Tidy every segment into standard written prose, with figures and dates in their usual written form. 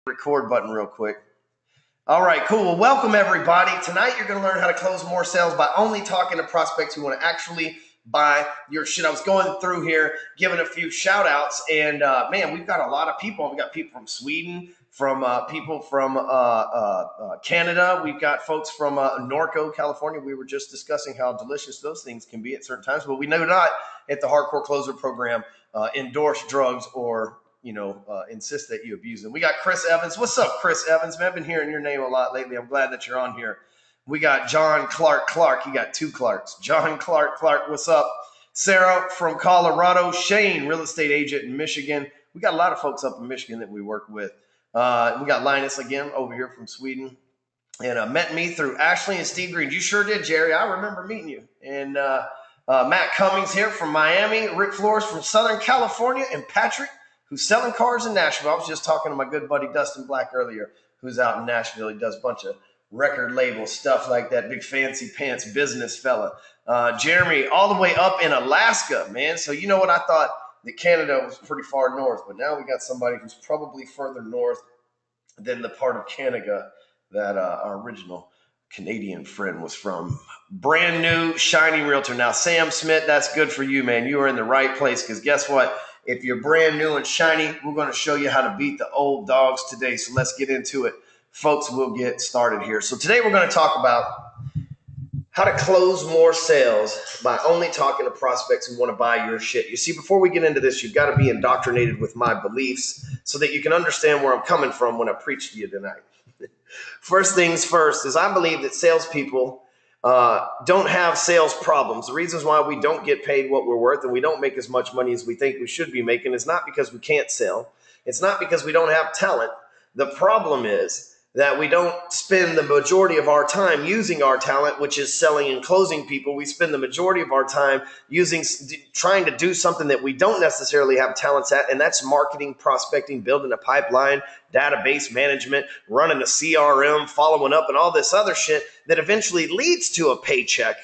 record button real quick. All right, cool. Well, welcome everybody. Tonight you're going to learn how to close more sales by only talking to prospects who want to actually buy your shit. I was going through here, giving a few shout outs, and man, we've got a lot of people. We've got people from Sweden, from people from Canada. We've got folks from Norco, California. We were just discussing how delicious those things can be at certain times, but we know not at the Hardcore Closer program endorse drugs or insist that you abuse them. We got Chris Evans. What's up, Chris Evans? Man, I've been hearing your name a lot lately. I'm glad that you're on here. We got John Clark. You got two Clarks. John Clark. What's up? Sarah from Colorado. Shane, real estate agent in Michigan. We got a lot of folks up in Michigan that we work with. We got Linus again over here from Sweden. And met me through Ashley and Steve Green. You sure did, Jerry. I remember meeting you. And Matt Cummings here from Miami. Rick Flores from Southern California. And Patrick, who's selling cars in Nashville. I was just talking to my good buddy Dustin Black earlier, who's out in Nashville. He does a bunch of record label stuff like that, big fancy pants business fella. Jeremy, all the way up in Alaska, man. So you know what? I thought that Canada was pretty far north, but now we got somebody who's probably further north than the part of Canada that our original Canadian friend was from. Brand new, shiny realtor. Now, Sam Smith, that's good for you, man. You are in the right place because guess what? If you're brand new and shiny, we're going to show you how to beat the old dogs today. So let's get into it. Folks, we'll get started here. So today we're going to talk about how to close more sales by only talking to prospects who want to buy your shit. You see, before we get into this, you've got to be indoctrinated with my beliefs so that you can understand where I'm coming from when I preach to you tonight. First things first is I believe that salespeople don't have sales problems. The reasons why we don't get paid what we're worth and we don't make as much money as we think we should be making is not because we can't sell. It's not because we don't have talent. The problem is that we don't spend the majority of our time using our talent, which is selling and closing people. We spend the majority of our time trying to do something that we don't necessarily have talents at, and that's marketing, prospecting, building a pipeline, database management, running a CRM, following up, and all this other shit that eventually leads to a paycheck.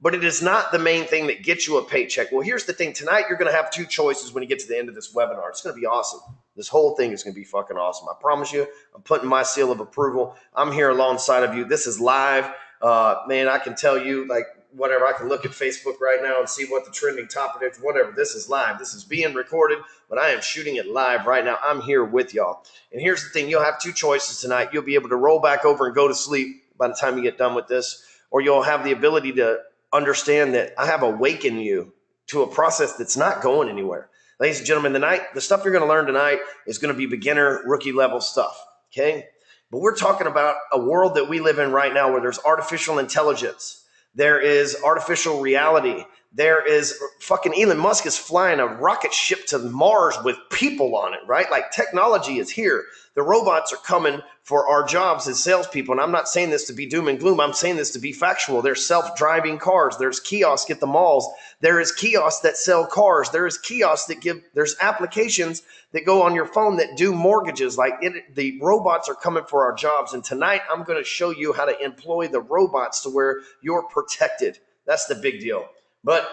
But it is not the main thing that gets you a paycheck. Well, here's the thing. Tonight, you're going to have two choices when you get to the end of this webinar. It's going to be awesome. This whole thing is going to be fucking awesome. I promise you. I'm putting my seal of approval. I'm here alongside of you. This is live. Man, I can tell you, like, whatever. I can look at Facebook right now and see what the trending topic is, whatever. This is live. This is being recorded, but I am shooting it live right now. I'm here with y'all. And here's the thing. You'll have two choices tonight. You'll be able to roll back over and go to sleep by the time you get done with this, or you'll have the ability to understand that I have awakened you to a process that's not going anywhere. Ladies and gentlemen, the stuff you're going to learn tonight is going to be beginner, rookie level stuff, okay? But we're talking about a world that we live in right now where there's artificial intelligence. There is artificial reality. There is fucking Elon Musk is flying a rocket ship to Mars with people on it, right? Like technology is here. The robots are coming for our jobs as salespeople. And I'm not saying this to be doom and gloom. I'm saying this to be factual. There's self-driving cars. There's kiosks at the malls. There is kiosks that sell cars. There is kiosks there's applications that go on your phone that do mortgages. The robots are coming for our jobs. And tonight I'm going to show you how to employ the robots to where you're protected. That's the big deal. But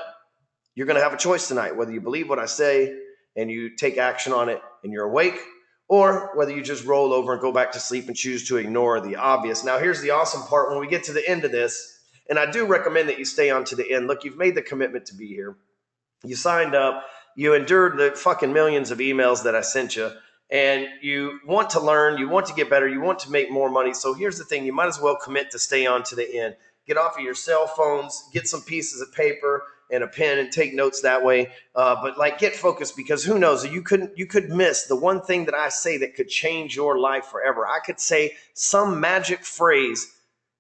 you're going to have a choice tonight, whether you believe what I say and you take action on it and you're awake, or whether you just roll over and go back to sleep and choose to ignore the obvious. Now, here's the awesome part. When we get to the end of this, and I do recommend that you stay on to the end. Look, you've made the commitment to be here. You signed up. You endured the fucking millions of emails that I sent you, and you want to learn. You want to get better. You want to make more money. So here's the thing. You might as well commit to stay on to the end. Get off of your cell phones, get some pieces of paper and a pen and take notes that way. But get focused, because who knows, you could miss the one thing that I say that could change your life forever. I could say some magic phrase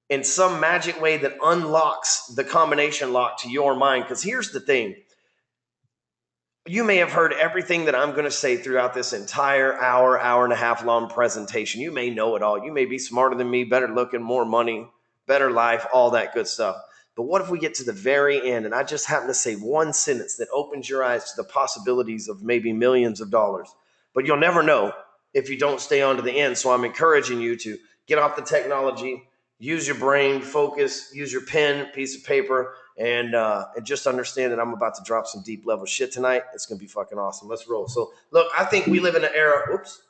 in some magic way that unlocks the combination lock to your mind. Because here's the thing. You may have heard everything that I'm going to say throughout this entire hour and a half long presentation. You may know it all. You may be smarter than me, better looking, more money, better life, all that good stuff. But what if we get to the very end and I just happen to say one sentence that opens your eyes to the possibilities of maybe millions of dollars? But you'll never know if you don't stay on to the end. So I'm encouraging you to get off the technology, use your brain, focus, use your pen, piece of paper, and just understand that I'm about to drop some deep level shit tonight. It's gonna be fucking awesome. Let's roll. So look, I think we live in an era. Oops.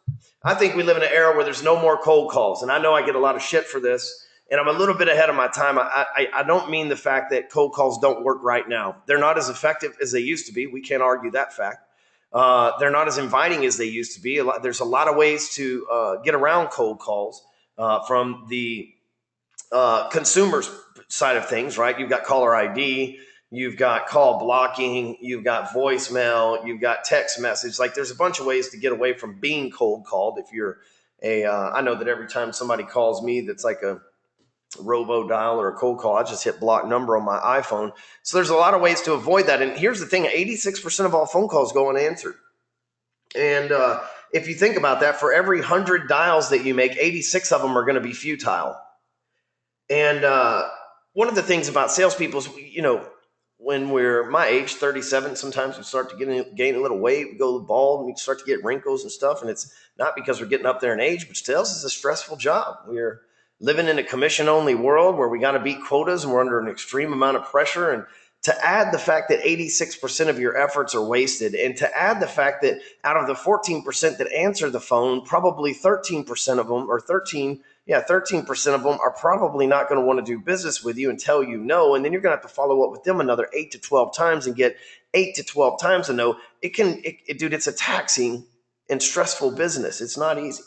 I think we live in an era where there's no more cold calls, and I know I get a lot of shit for this, and I'm a little bit ahead of my time. I don't mean the fact that cold calls don't work right now. They're not as effective as they used to be. We can't argue that fact. They're not as inviting as they used to be. There's a lot of ways to get around cold calls from the consumers side of things, right? You've got caller ID, you've got call blocking, you've got voicemail, you've got text message. Like there's a bunch of ways to get away from being cold called. If you're I know that every time somebody calls me that's like a robo dial or a cold call, I just hit block number on my iPhone. So there's a lot of ways to avoid that. And here's the thing, 86% of all phone calls go unanswered. And if you think about that, for every 100 dials that you make, 86 of them are going to be futile. And one of the things about salespeople is, when we're my age, 37, sometimes we start to gain a little weight, we go bald, and we start to get wrinkles and stuff. And it's not because we're getting up there in age, but sales is a stressful job. We're living in a commission-only world where we got to beat quotas and we're under an extreme amount of pressure. And to add the fact that 86% of your efforts are wasted, and to add the fact that out of the 14% that answer the phone, probably 13% of them, or 13% of them are probably not going to want to do business with you and tell you no. And then you're going to have to follow up with them another 8 to 12 times and get 8 to 12 times a no. Dude, it's a taxing and stressful business. It's not easy.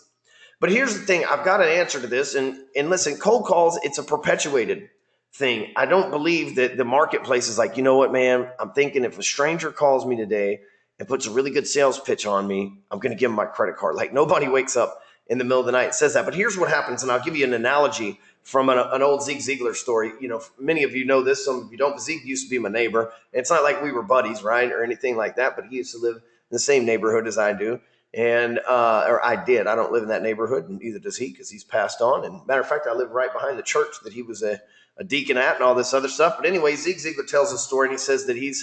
But here's the thing. I've got an answer to this. And listen, cold calls, it's a perpetuated thing. I don't believe that the marketplace is like, you know what, man, I'm thinking if a stranger calls me today and puts a really good sales pitch on me, I'm going to give them my credit card. Like nobody wakes up in the middle of the night and says that. But here's what happens, and I'll give you an analogy from an old Zig Ziglar story. Many of you know this, some of you don't, but Zig used to be my neighbor. And it's not like we were buddies, right, or anything like that, but he used to live in the same neighborhood as I do. And or I did. I don't live in that neighborhood, and neither does he, because he's passed on. And matter of fact, I live right behind the church that he was a deacon at and all this other stuff. But anyway, Zig Ziglar tells a story, and he says that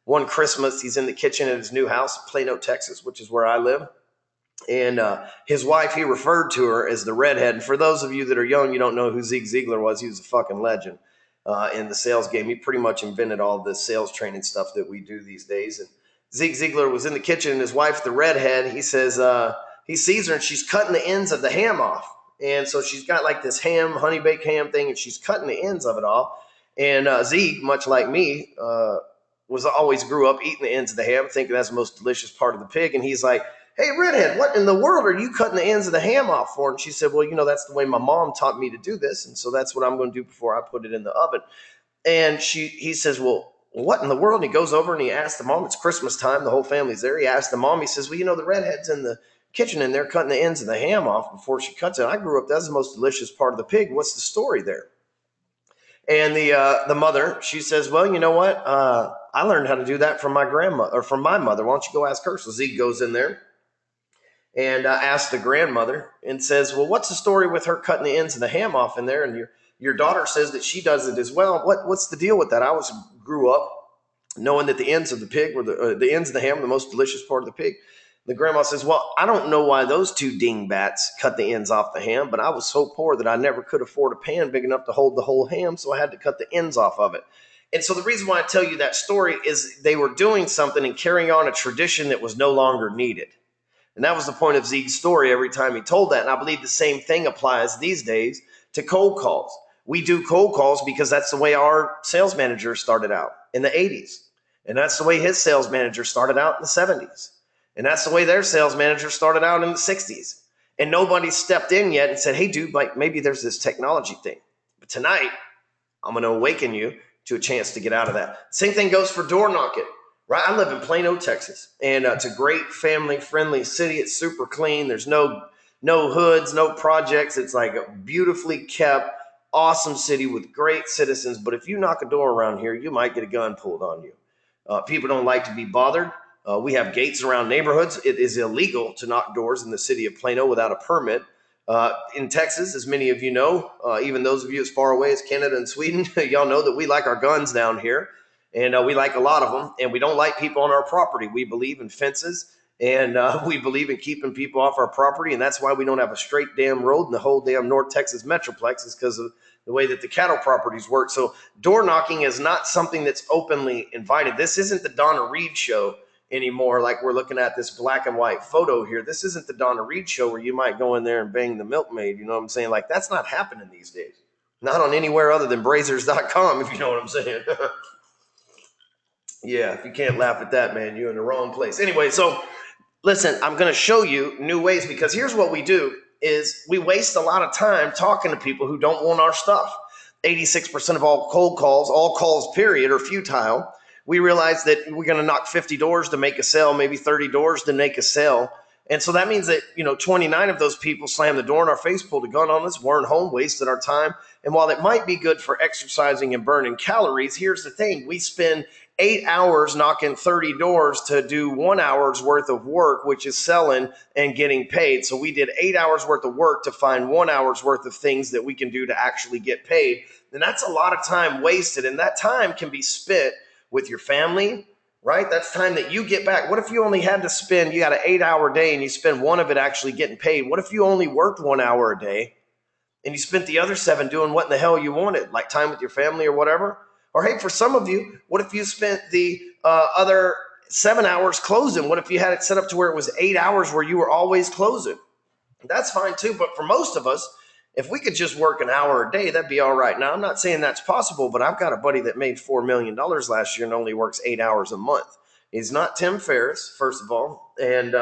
one Christmas, he's in the kitchen at his new house, Plano, Texas, which is where I live. And his wife, he referred to her as the redhead. And for those of you that are young, you don't know who Zig Ziglar was. He was a fucking legend in the sales game. He pretty much invented all the sales training stuff that we do these days. And Zig Ziglar was in the kitchen, and his wife, the redhead, he says, he sees her, and she's cutting the ends of the ham off. And so she's got like this honey baked ham thing, and she's cutting the ends of it off. And Zig, much like me, always grew up eating the ends of the ham, thinking that's the most delicious part of the pig. And he's like, hey, redhead, what in the world are you cutting the ends of the ham off for? And she said, well, that's the way my mom taught me to do this. And so that's what I'm going to do before I put it in the oven. And he says, well, what in the world? And he goes over and he asks the mom, it's Christmas time, the whole family's there. He asks the mom, he says, well, the redhead's in the kitchen and they're cutting the ends of the ham off before she cuts it. I grew up, that's the most delicious part of the pig. What's the story there? And the mother, she says, well, you know what? I learned how to do that from my grandmother, or from my mother. Why don't you go ask her? So Zeke goes in there and asks the grandmother and says, well, what's the story with her cutting the ends of the ham off in there? And your daughter says that she does it as well. What's the deal with that? I grew up knowing that the ends of the pig were the ends of the ham, the most delicious part of the pig. The grandma says, well, I don't know why those two dingbats cut the ends off the ham, but I was so poor that I never could afford a pan big enough to hold the whole ham, so I had to cut the ends off of it. And so the reason why I tell you that story is they were doing something and carrying on a tradition that was no longer needed. And that was the point of Zeke's story every time he told that. And I believe the same thing applies these days to cold calls. We do cold calls because that's the way our sales manager started out in the 80s. And that's the way his sales manager started out in the 70s. And that's the way their sales manager started out in the 60s. And nobody stepped in yet and said, hey, dude, like maybe there's this technology thing. But tonight, I'm going to awaken you to a chance to get out of that. Same thing goes for door knocking, right? I live in Plano, Texas, and it's a great family-friendly city. It's super clean. There's no hoods, no projects. It's like a beautifully kept, awesome city with great citizens. But if you knock a door around here, you might get a gun pulled on you. People don't like to be bothered. We have gates around neighborhoods. It is illegal to knock doors in the city of Plano without a permit. In Texas, as many of you know, even those of you as far away as Canada and Sweden, y'all know that we like our guns down here, and we like a lot of them, and we don't like people on our property. We believe in fences And we believe in keeping people off our property, and that's why we don't have a straight damn road in the whole damn North Texas Metroplex, is because of the way that the cattle properties work. So door knocking is not something that's openly invited. This isn't the Donna Reed show anymore, like we're looking at this black and white photo here. This isn't the Donna Reed show where you might go in there and bang the milkmaid. You know what I'm saying? Like, that's not happening these days. Not on anywhere other than Brazers.com, if you know what I'm saying. Yeah, if you can't laugh at that, man, you're in the wrong place. Anyway, so listen, I'm going to show you new ways, because here's what we do is we waste a lot of time talking to people who don't want our stuff. 86% of all cold calls, all calls period, are futile. We realize that we're going to knock 50 doors to make a sale, maybe 30 doors to make a sale. And so that means that, 29 of those people slammed the door in our face, pulled a gun on us, weren't home, wasted our time. And while it might be good for exercising and burning calories, here's the thing. We spend 8 hours knocking 30 doors to do 1 hour's worth of work, which is selling and getting paid. So we did 8 hours worth of work to find 1 hour's worth of things that we can do to actually get paid. And that's a lot of time wasted. And that time can be spent with your family, right? That's time that you get back. What if you only had to spend, you got an 8-hour day and you spend one of it actually getting paid? What if you only worked 1 hour a day and you spent the other 7 doing what in the hell you wanted, like time with your family or whatever? Or hey, for some of you, what if you spent the other 7 hours closing? What if you had it set up to where it was 8 hours where you were always closing? That's fine too. But for most of us, if we could just work an hour a day, that'd be all right. Now, I'm not saying that's possible, but I've got a buddy that made $4 million last year and only works 8 hours a month. He's not Tim Ferriss, first of all, and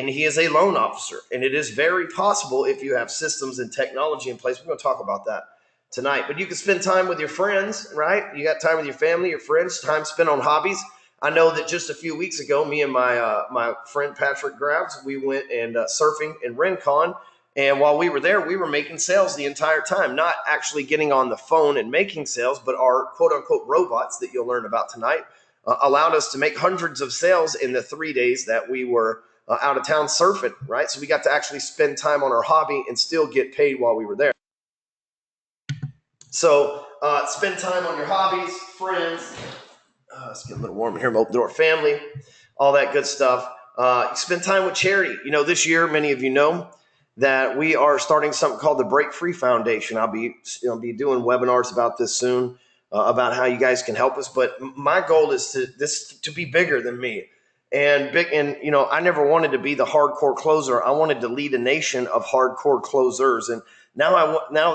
he is a loan officer, and it is very possible if you have systems and technology in place. We're going to talk about that tonight. But you can spend time with your friends, right? You got time with your family, your friends, time spent on hobbies. I know that just a few weeks ago, me and my friend Patrick Graves, we went and surfing in Rincon. And while we were there, we were making sales the entire time, not actually getting on the phone and making sales, but our quote unquote robots that you'll learn about tonight allowed us to make hundreds of sales in the 3 days that we were out of town surfing, right? So we got to actually spend time on our hobby and still get paid while we were there. So spend time on your hobbies, friends. Let's get a little warm in here. Open door, family, all that good stuff. Spend time with charity. This year, many of you know that we are starting something called the Break Free Foundation. I'll be doing webinars about this soon, about how you guys can help us. But my goal is to be bigger than me. And I never wanted to be the hardcore closer. I wanted to lead a nation of hardcore closers. And now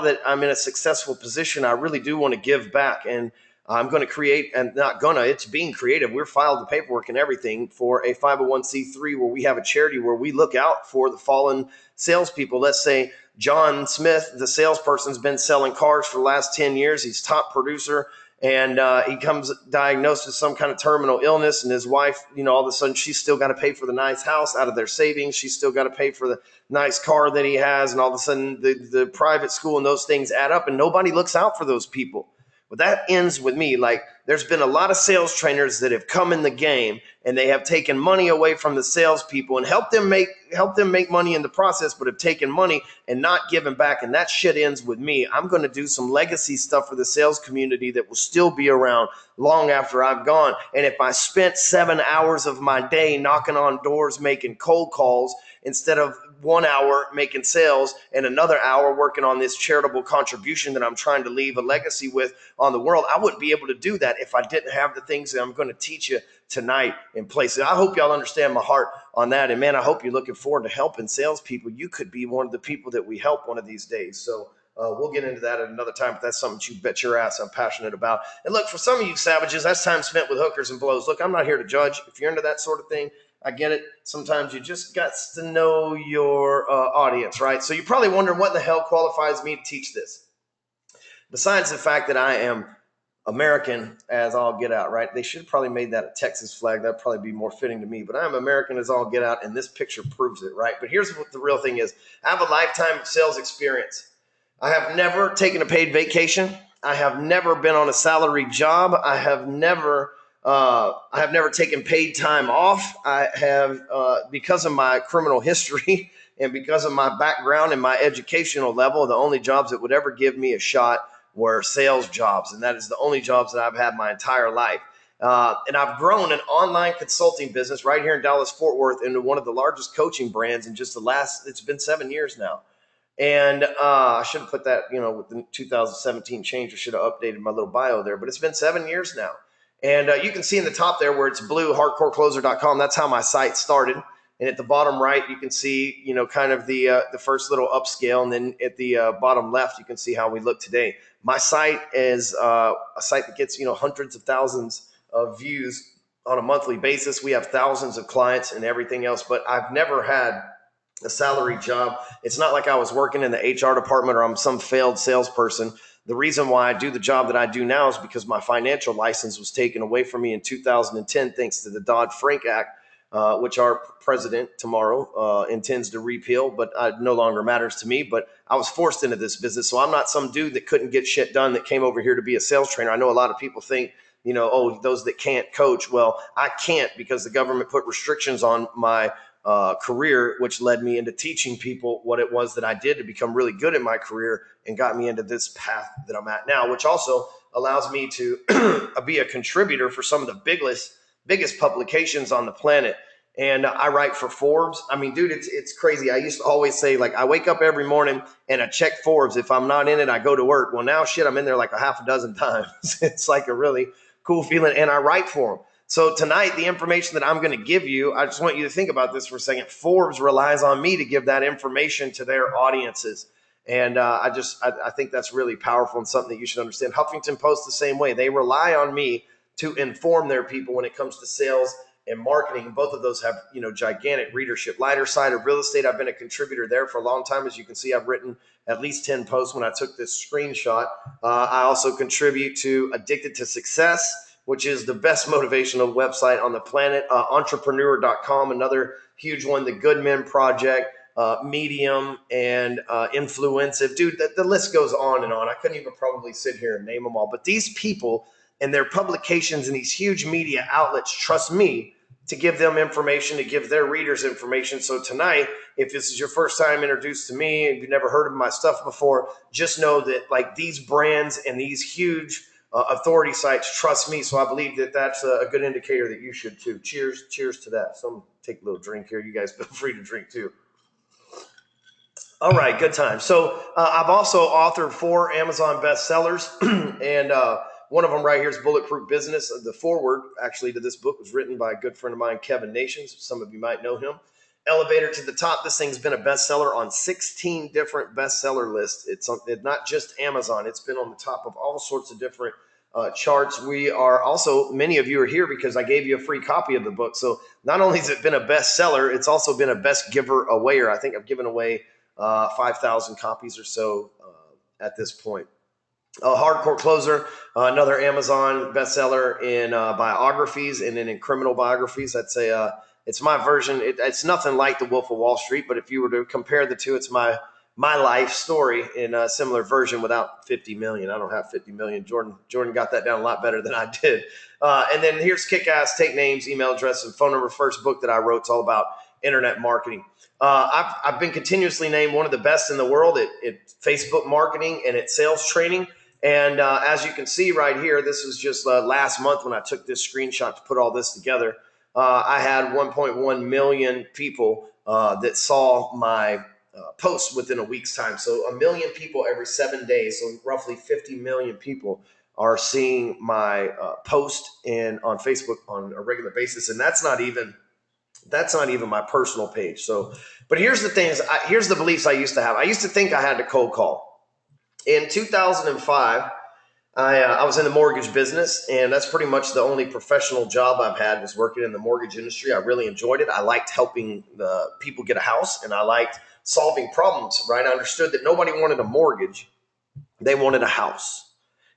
that I'm in a successful position, I really do want to give back. And I'm going to create, and not gonna, it's being creative. We're filed the paperwork and everything for a 501c3 where we have a charity where we look out for the fallen salespeople. Let's say John Smith, the salesperson's been selling cars for the last 10 years. He's top producer, and he comes diagnosed with some kind of terminal illness, and his wife, all of a sudden she's still got to pay for the nice house out of their savings. She's still got to pay for the nice car that he has, and all of a sudden the private school and those things add up, and nobody looks out for those people. But that ends with me. Like, there's been a lot of sales trainers that have come in the game and they have taken money away from the salespeople and helped them make money in the process, but have taken money and not given back. And that shit ends with me. I'm going to do some legacy stuff for the sales community that will still be around long after I've gone. And if I spent 7 hours of my day knocking on doors, making cold calls, instead of 1 hour making sales and another hour working on this charitable contribution that I'm trying to leave a legacy with on the world, I wouldn't be able to do that if I didn't have the things that I'm going to teach you tonight in place. And I hope y'all understand my heart on that. And man, I hope you're looking forward to helping salespeople. You could be one of the people that we help one of these days. So we'll get into that at another time, but that's something you bet your ass I'm passionate about. And look, for some of you savages, that's time spent with hookers and blows. Look, I'm not here to judge. If you're into that sort of thing, I get it. Sometimes you just got to know your audience, right? So you probably wonder what the hell qualifies me to teach this. Besides the fact that I am American as all get out, right? They should have probably made that a Texas flag. That'd probably be more fitting to me. But I'm American as all get out, and this picture proves it, right? But here's what the real thing is. I have a lifetime of sales experience. I have never taken a paid vacation. I have never been on a salary job. I have never taken paid time off. I have, because of my criminal history and because of my background and my educational level, the only jobs that would ever give me a shot were sales jobs. And that is the only jobs that I've had my entire life. And I've grown an online consulting business right here in Dallas, Fort Worth into one of the largest coaching brands in just it's been 7 years now. And I should have put that, with the 2017 change, I should have updated my little bio there, but it's been 7 years now. And you can see in the top there where it's blue, hardcorecloser.com. That's how my site started. And at the bottom right, you can see, kind of the first little upscale. And then at the bottom left, you can see how we look today. My site is a site that gets, hundreds of thousands of views on a monthly basis. We have thousands of clients and everything else, but I've never had a salary job. It's not like I was working in the HR department or I'm some failed salesperson. The reason why I do the job that I do now is because my financial license was taken away from me in 2010 thanks to the Dodd-Frank Act, which our president tomorrow intends to repeal, but no longer matters to me. But I was forced into this business, so I'm not some dude that couldn't get shit done that came over here to be a sales trainer. I know a lot of people think, oh, those that can't coach. Well, I can't because the government put restrictions on my career, which led me into teaching people what it was that I did to become really good at my career and got me into this path that I'm at now, which also allows me to be a contributor for some of the biggest publications on the planet. And I write for Forbes. I mean, dude, it's crazy. I used to always say, like, I wake up every morning and I check Forbes. If I'm not in it, I go to work. Well, now, shit, I'm in there like a half a dozen times. It's like a really cool feeling, and I write for them. So tonight, the information that I'm going to give you, I just want you to think about this for a second. Forbes relies on me to give that information to their audiences. And I think that's really powerful and something that you should understand. Huffington Post the same way. They rely on me to inform their people when it comes to sales and marketing. Both of those have, gigantic readership. Lighter Side of Real Estate, I've been a contributor there for a long time. As you can see, I've written at least 10 posts when I took this screenshot. I also contribute to Addicted to Success, which is the best motivational website on the planet. Entrepreneur.com, another huge one. The Good Men Project, Medium, and Influensive. Dude, the list goes on and on. I couldn't even probably sit here and name them all. But these people and their publications and these huge media outlets trust me to give them information, to give their readers information. So tonight, if this is your first time introduced to me and you've never heard of my stuff before, just know that like these brands and these huge authority sites trust me. So I believe that that's a good indicator that you should too. Cheers to that. So I'm gonna take a little drink here. You guys feel free to drink too. All right, good time. So I've also authored 4 Amazon bestsellers, and one of them right here is Bulletproof Business. The foreword, actually, to this book was written by a good friend of mine, Kevin Nations. Some of you might know him. Elevator to the Top. This thing's been a bestseller on 16 different bestseller lists. It's not just Amazon. It's been on the top of all sorts of different charts. We are also, many of you are here because I gave you a free copy of the book. So not only has it been a bestseller, it's also been a best giver awayer. I think I've given away 5,000 copies or so at this point. Hardcore Closer, another Amazon bestseller in biographies and in criminal biographies. That's it's my version. It's nothing like The Wolf of Wall Street, but if you were to compare the two, it's my life story in a similar version without 50 million. I don't have 50 million. Jordan got that down a lot better than I did. And then here's Kick-Ass, Take Names, Email Address, and Phone Number. First book that I wrote. It's all about internet marketing. I've been continuously named one of the best in the world at Facebook marketing and at sales training. And as you can see right here, this was just last month when I took this screenshot to put all this together. I had 1.1 million people that saw my posts within a week's time. So 1 million people every 7 days. So roughly 50 million people are seeing my post on Facebook on a regular basis. And that's not even my personal page. So, but here's the things. Here's the beliefs I used to have. I used to think I had to cold call. In 2005, I was in the mortgage business, and that's pretty much the only professional job I've had was working in the mortgage industry. I really enjoyed it. I liked helping the people get a house, and I liked solving problems, right? I understood that nobody wanted a mortgage. They wanted a house.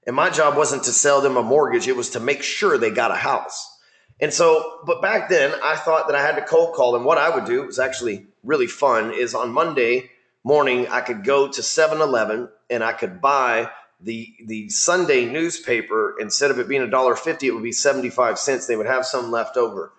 And my job wasn't to sell them a mortgage. It was to make sure they got a house. And so, but back then I thought that I had to cold call. And what I would do, it was actually really fun, is on Monday morning, I could go to 7-Eleven and I could buy the Sunday newspaper. Instead of it being $1.50, it would be 75 cents. They would have some left over.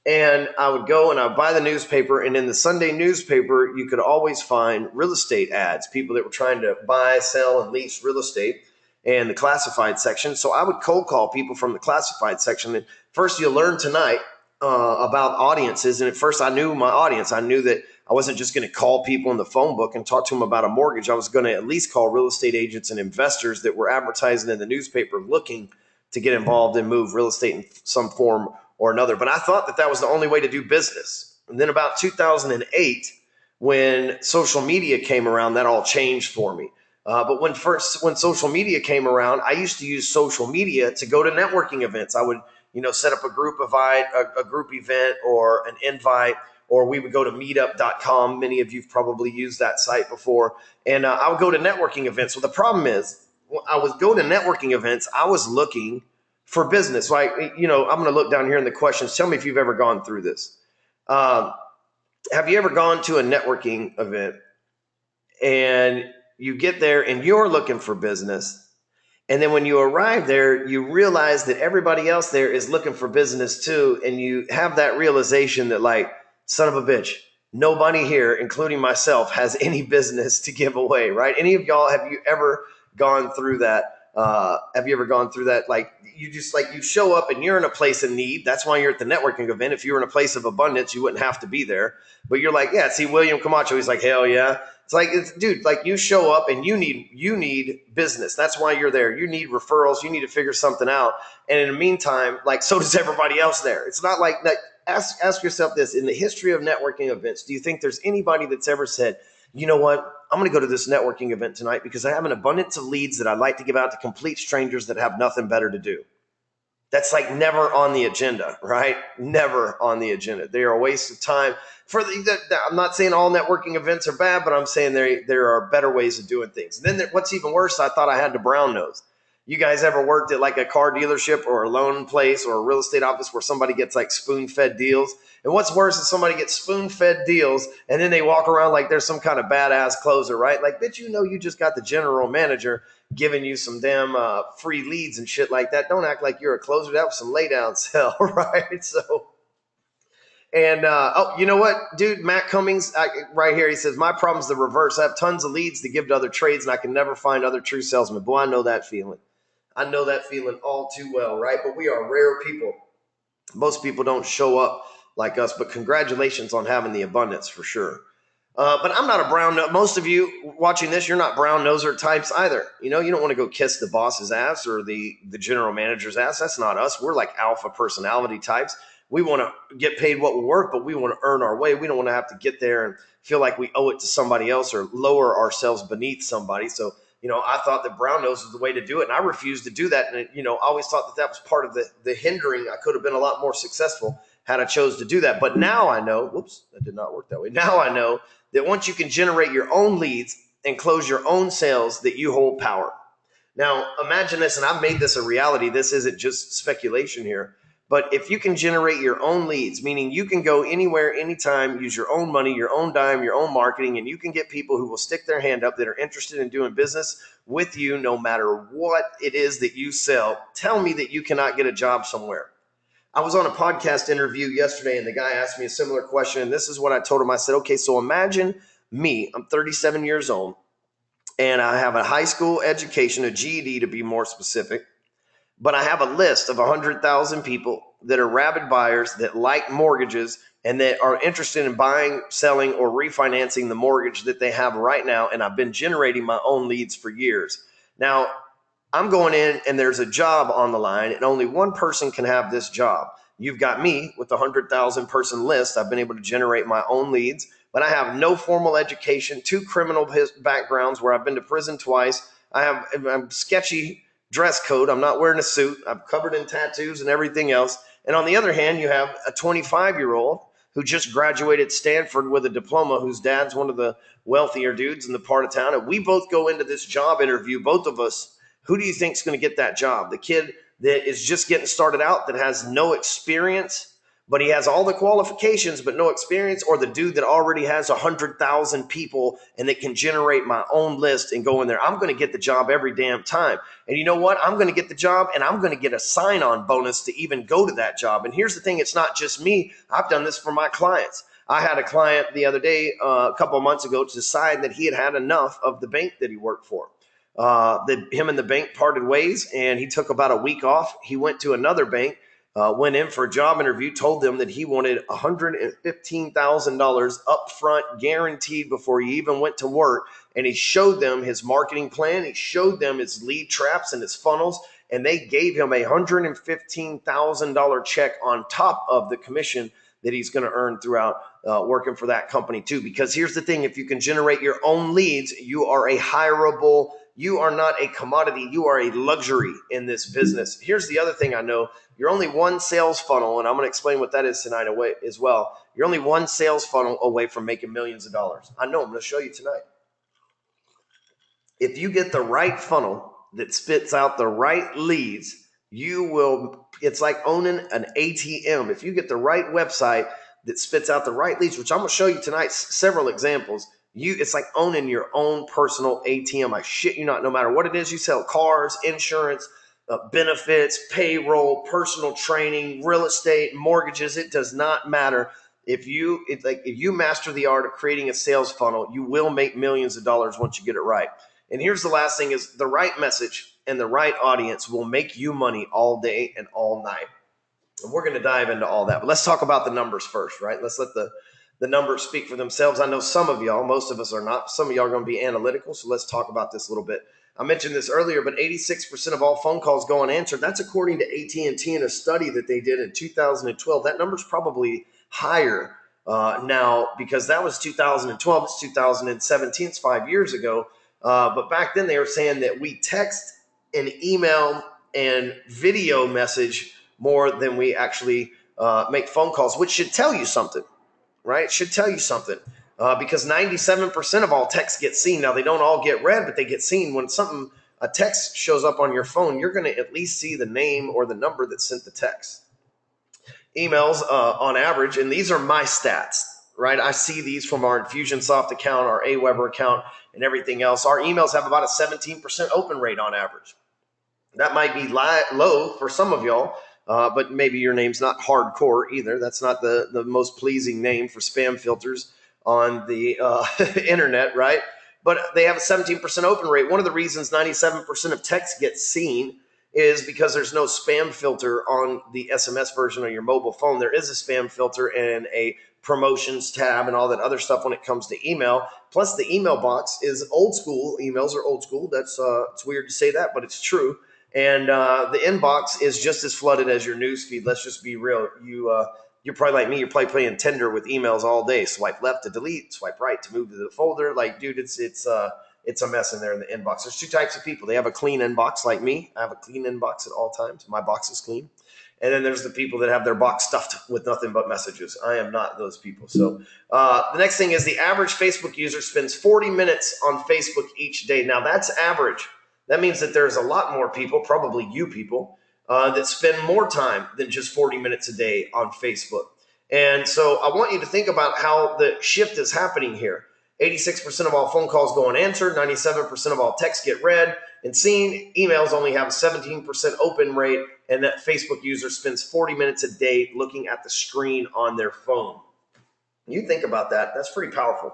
And I would go and I would buy the newspaper. And in the Sunday newspaper, you could always find real estate ads, people that were trying to buy, sell, and lease real estate. and the classified section. So I would cold call people from the classified section. And first, you'll learn tonight about audiences. And at first, I knew my audience. I knew that I wasn't just going to call people in the phone book and talk to them about a mortgage. I was going to at least call real estate agents and investors that were advertising in the newspaper looking to get involved and move real estate in some form or another. But I thought that was the only way to do business. And then about 2008, when social media came around, that all changed for me. But when social media came around, I used to use social media to go to networking events. I would, set up a group event or an invite, or we would go to meetup.com. Many of you have probably used that site before. And I would go to networking events. Well, the problem is, when I would go to networking events, I was looking for business. Like, I'm going to look down here in the questions. Tell me if you've ever gone through this. Have you ever gone to a networking event and you get there and you're looking for business, and then when you arrive there, you realize that everybody else there is looking for business too, and you have that realization that, like, son of a bitch, nobody here, including myself, has any business to give away, right? Any of y'all, have you ever gone through that? Like, you show up and you're in a place of need. That's why you're at the networking event. If you were in a place of abundance, you wouldn't have to be there. But you're like, yeah, see William Camacho. He's like, hell yeah. It's like, dude, like, you show up and you need business. That's why you're there. You need referrals. You need to figure something out. And in the meantime, like, so does everybody else there. It's not like that. Ask yourself this: in the history of networking events, do you think there's anybody that's ever said, you know what, I'm going to go to this networking event tonight because I have an abundance of leads that I'd like to give out to complete strangers that have nothing better to do? That's like never on the agenda, right? Never on the agenda. They are a waste of time. I'm not saying all networking events are bad, but I'm saying there are better ways of doing things. And then what's even worse, I thought I had the brown nose. You guys ever worked at like a car dealership or a loan place or a real estate office where somebody gets like spoon-fed deals? And what's worse is somebody gets spoon-fed deals and then they walk around like there's some kind of badass closer, right? Like, bitch, you just got the general manager giving you some damn free leads and shit like that. Don't act like you're a closer. That was some lay down sell, right? So, and you know what, dude? Matt Cummings right here, he says, my problem's the reverse. I have tons of leads to give to other trades and I can never find other true salesmen. Boy, I know that feeling. I know that feeling all too well, right? But we are rare people. Most people don't show up like us, but congratulations on having the abundance for sure. But I'm not a brown nose. Most of you watching this, you're not brown noser types either. You don't want to go kiss the boss's ass or the general manager's ass. That's not us. We're like alpha personality types. We want to get paid what we're worth, but we want to earn our way. We don't want to have to get there and feel like we owe it to somebody else or lower ourselves beneath somebody. So, I thought that brown nose was the way to do it, and I refused to do that. And, I always thought that was part of the hindering. I could have been a lot more successful had I chose to do that. But now I know, whoops, that did not work that way. Now I know that once you can generate your own leads and close your own sales, that you hold power. Now, imagine this, and I've made this a reality. This isn't just speculation here. But if you can generate your own leads, meaning you can go anywhere, anytime, use your own money, your own dime, your own marketing, and you can get people who will stick their hand up that are interested in doing business with you no matter what it is that you sell, tell me that you cannot get a job somewhere. I was on a podcast interview yesterday and the guy asked me a similar question. And this is what I told him. I said, okay, so imagine me, I'm 37 years old and I have a high school education, a GED to be more specific, but I have a list of 100,000 people that are rabid buyers that like mortgages and that are interested in buying, selling, or refinancing the mortgage that they have right now. And I've been generating my own leads for years. Now, I'm going in and there's a job on the line and only one person can have this job. You've got me with the 100,000 person list. I've been able to generate my own leads, but I have no formal education, 2 criminal backgrounds where I've been to prison twice. I'm sketchy dress code. I'm not wearing a suit. I'm covered in tattoos and everything else. And on the other hand, you have a 25-year-old who just graduated Stanford with a diploma, whose dad's one of the wealthier dudes in the part of town. And we both go into this job interview, both of us. Who do you think is going to get that job? The kid that is just getting started out, that has no experience, but he has all the qualifications but no experience, or the dude that already has 100,000 people and that can generate my own list and go in there? I'm going to get the job every damn time. And you know what? I'm going to get the job and I'm going to get a sign-on bonus to even go to that job. And here's the thing. It's not just me. I've done this for my clients. I had a client the other day, a couple of months ago, to decide that he had had enough of the bank that he worked for. him and the bank parted ways, and he took about a week off. He went to another bank, went in for a job interview, told them that he wanted $115,000 upfront guaranteed before he even went to work. And he showed them his marketing plan. He showed them his lead traps and his funnels, and they gave him a $115,000 check on top of the commission that he's going to earn throughout working for that company too. Because here's the thing, if you can generate your own leads, you are a hireable. You are not a commodity. You are a luxury in this business. Here's the other thing I know. You're only one sales funnel, and I'm going to explain what that is tonight away as well. You're only one sales funnel away from making millions of dollars. I know. I'm going to show you tonight. If you get the right funnel that spits out the right leads, you will, it's like owning an ATM. If you get the right website that spits out the right leads, which I'm going to show you tonight, several examples, it's like owning your own personal ATM. I shit you not, no matter what it is you sell, cars, insurance, benefits, payroll, personal training, real estate, mortgages, it does not matter. If you master the art of creating a sales funnel, you will make millions of dollars once you get it right. And here's the last thing is the right message and the right audience will make you money all day and all night. And we're going to dive into all that. But let's talk about the numbers first, right? Let's let the numbers speak for themselves. I know some of y'all, most of us are not. Some of y'all are going to be analytical. So let's talk about this a little bit. I mentioned this earlier, but 86% of all phone calls go unanswered. That's according to AT&T in a study that they did in 2012. That number's probably higher now because that was 2012. It's 2017. It's 5 years ago. But back then they were saying that we text and email and video message more than we actually make phone calls, which should tell you something, right? It should tell you something because 97% of all texts get seen. Now, they don't all get read, but they get seen. When a text shows up on your phone, you're going to at least see the name or the number that sent the text. Emails on average, and these are my stats, right? I see these from our Infusionsoft account, our Aweber account, and everything else. Our emails have about a 17% open rate on average. That might be low for some of y'all, but maybe your name's not hardcore either. That's not the most pleasing name for spam filters on the internet, right? But they have a 17% open rate. One of the reasons 97% of texts get seen is because there's no spam filter on the SMS version of your mobile phone. There is a spam filter and a promotions tab and all that other stuff when it comes to email. Plus, the email box is old school. Emails are old school. That's it's weird to say that, but it's true. And the inbox is just as flooded as your news feed. Let's just be real. You're probably like me. You're probably playing Tinder with emails all day. Swipe left to delete. Swipe right to move to the folder. Like, dude, it's a mess in there in the inbox. There's two types of people. They have a clean inbox like me. I have a clean inbox at all times. My box is clean. And then there's the people that have their box stuffed with nothing but messages. I am not those people. So the next thing is the average Facebook user spends 40 minutes on Facebook each day. Now, that's average. That means that there's a lot more people, probably you people, that spend more time than just 40 minutes a day on Facebook. And so I want you to think about how the shift is happening here. 86% of all phone calls go unanswered. 97% of all texts get read and seen. Emails only have a 17% open rate, and that Facebook user spends 40 minutes a day looking at the screen on their phone. You think about that. That's pretty powerful.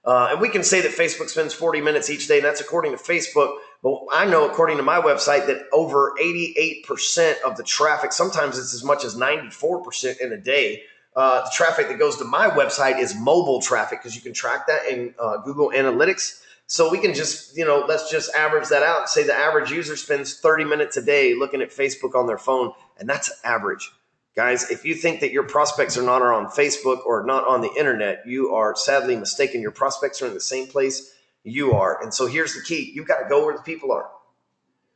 And we can say that Facebook spends 40 minutes each day, and that's according to Facebook. But I know, according to my website, that over 88% of the traffic, sometimes it's as much as 94% in a day, the traffic that goes to my website is mobile traffic, because you can track that in Google Analytics. So we can just, let's just average that out and say the average user spends 30 minutes a day looking at Facebook on their phone, and that's average. Guys, if you think that your prospects are not on Facebook or not on the internet, you are sadly mistaken. Your prospects are in the same place you are. And so here's the key. You've got to go where the people are.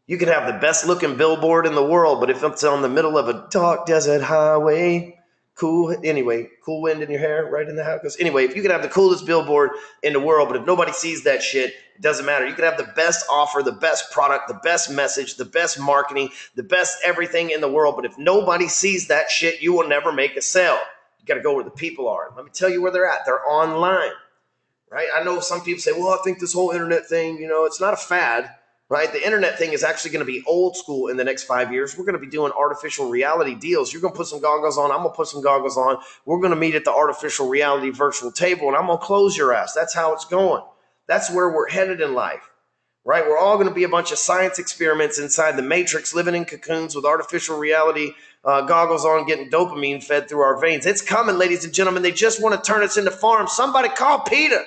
You can have the best looking billboard in the world, but if it's on the middle of a dark desert highway, cool wind in your hair, right in the house. Anyway, if you could have the coolest billboard in the world, but if nobody sees that shit, it doesn't matter. You could have the best offer, the best product, the best message, the best marketing, the best everything in the world. But if nobody sees that shit, you will never make a sale. You got to go where the people are. Let me tell you where they're at. They're online, right? I know some people say, well, I think this whole internet thing, it's not a fad. Right? The internet thing is actually going to be old school in the next 5 years. We're going to be doing artificial reality deals. You're going to put some goggles on. I'm going to put some goggles on. We're going to meet at the artificial reality virtual table, and I'm going to close your ass. That's how it's going. That's where we're headed in life. right? We're all going to be a bunch of science experiments inside the matrix, living in cocoons with artificial reality goggles on, getting dopamine fed through our veins. It's coming, ladies and gentlemen. They just want to turn us into farms. Somebody call PETA.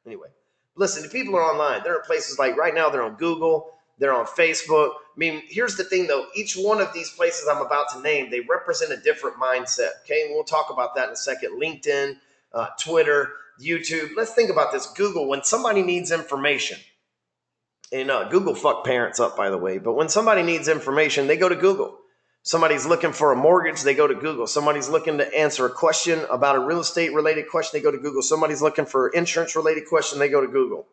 Anyway, listen, the people are online. They're in places like right now, they're on Google, they're on Facebook. I mean, here's the thing, though. Each one of these places I'm about to name, they represent a different mindset, okay? And we'll talk about that in a second. LinkedIn, Twitter, YouTube. Let's think about this. Google, when somebody needs information, and Google fucked parents up, by the way, but when somebody needs information, they go to Google. Somebody's looking for a mortgage, they go to Google. Somebody's looking to answer a question about a real estate related question, they go to Google. Somebody's looking for insurance related question, they go to Google.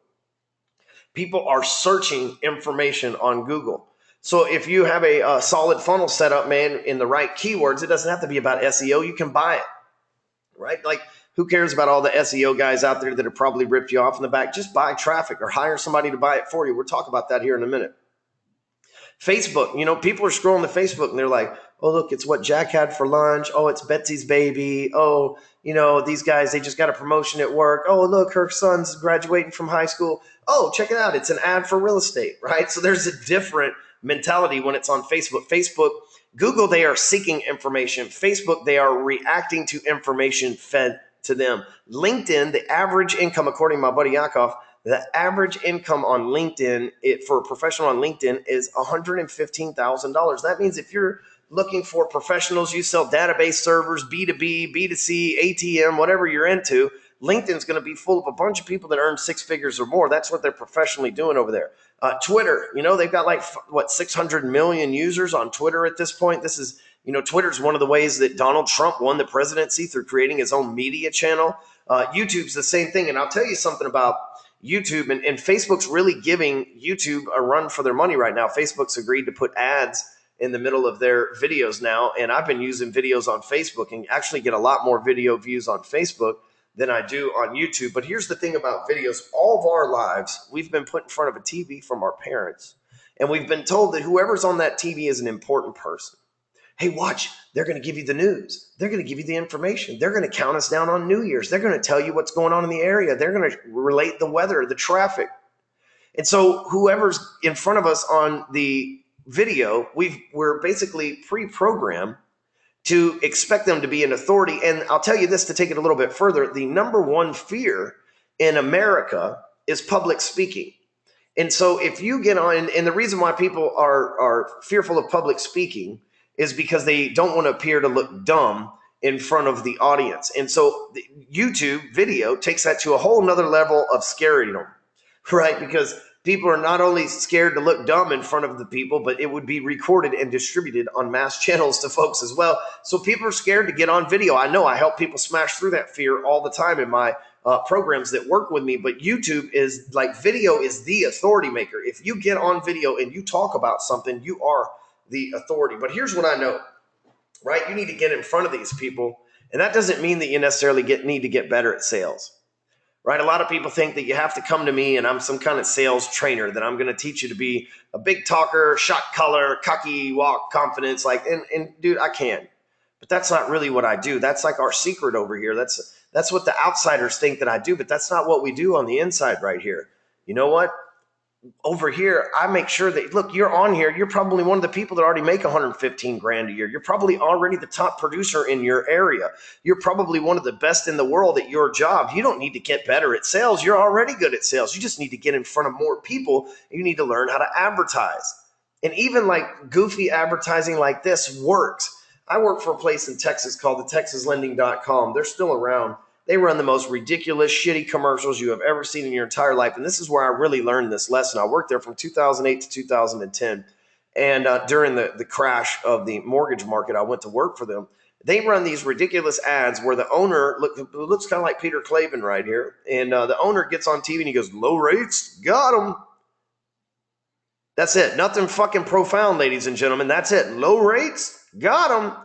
People are searching information on Google. So if you have a solid funnel set up, man, in the right keywords, it doesn't have to be about SEO. You can buy it, right? Like, who cares about all the SEO guys out there that have probably ripped you off in the back? Just buy traffic or hire somebody to buy it for you. We'll talk about that here in a minute. Facebook, people are scrolling to Facebook and they're like, oh, look, it's what Jack had for lunch. Oh, it's Betsy's baby. Oh, these guys, they just got a promotion at work. Oh, look, her son's graduating from high school. Oh, check it out. It's an ad for real estate, right? So there's a different mentality when it's on Facebook. Google, they are seeking information. Facebook, they are reacting to information fed to them. LinkedIn, the average income, according to my buddy Yakov, the average income on LinkedIn, for a professional on LinkedIn is $115,000. That means if you're looking for professionals, you sell database servers, B2B, B2C, ATM, whatever you're into, LinkedIn's going to be full of a bunch of people that earn six figures or more. That's what they're professionally doing over there. Twitter, they've got 600 million users on Twitter at this point. This is, Twitter's one of the ways that Donald Trump won the presidency, through creating his own media channel. YouTube's the same thing. And I'll tell you something about YouTube, and Facebook's really giving YouTube a run for their money right now. Facebook's agreed to put ads in the middle of their videos now, and I've been using videos on Facebook and actually get a lot more video views on Facebook than I do on YouTube. But here's the thing about videos. All of our lives, we've been put in front of a TV from our parents, and we've been told that whoever's on that TV is an important person. Hey, watch, they're going to give you the news. They're going to give you the information. They're going to count us down on New Year's. They're going to tell you what's going on in the area. They're going to relate the weather, the traffic. And so whoever's in front of us on the video, we're basically pre-programmed to expect them to be an authority. And I'll tell you this, to take it a little bit further, the number one fear in America is public speaking. And so if you get on, and the reason why people are fearful of public speaking is because they don't want to appear to look dumb in front of the audience. And so the YouTube video takes that to a whole nother level of scaring them, right? Because people are not only scared to look dumb in front of the people, but it would be recorded and distributed on mass channels to folks as well. So people are scared to get on video. I know I help people smash through that fear all the time in my programs that work with me, but YouTube is video is the authority maker. If you get on video and you talk about something, you are the authority. But here's what I know, right? You need to get in front of these people. And that doesn't mean that you necessarily need to get better at sales, right? A lot of people think that you have to come to me and I'm some kind of sales trainer, that I'm going to teach you to be a big talker, shot caller, cocky walk, confidence. And dude, I can. But that's not really what I do. That's like our secret over here. That's what the outsiders think that I do, but that's not what we do on the inside right here. You know what? Over here, I make sure that, look, you're on here. You're probably one of the people that already make 115 grand a year. You're probably already the top producer in your area. You're probably one of the best in the world at your job. You don't need to get better at sales. You're already good at sales. You just need to get in front of more people. You need to learn how to advertise. And even goofy advertising like this works. I work for a place in Texas called the TexasLending.com. They're still around. They run the most ridiculous, shitty commercials you have ever seen in your entire life. And this is where I really learned this lesson. I worked there from 2008 to 2010. And during the crash of the mortgage market, I went to work for them. They run these ridiculous ads where the owner looks kind of like Peter Clavin right here. And the owner gets on TV and he goes, low rates, got them. That's it. Nothing fucking profound, ladies and gentlemen. That's it. Low rates, got them.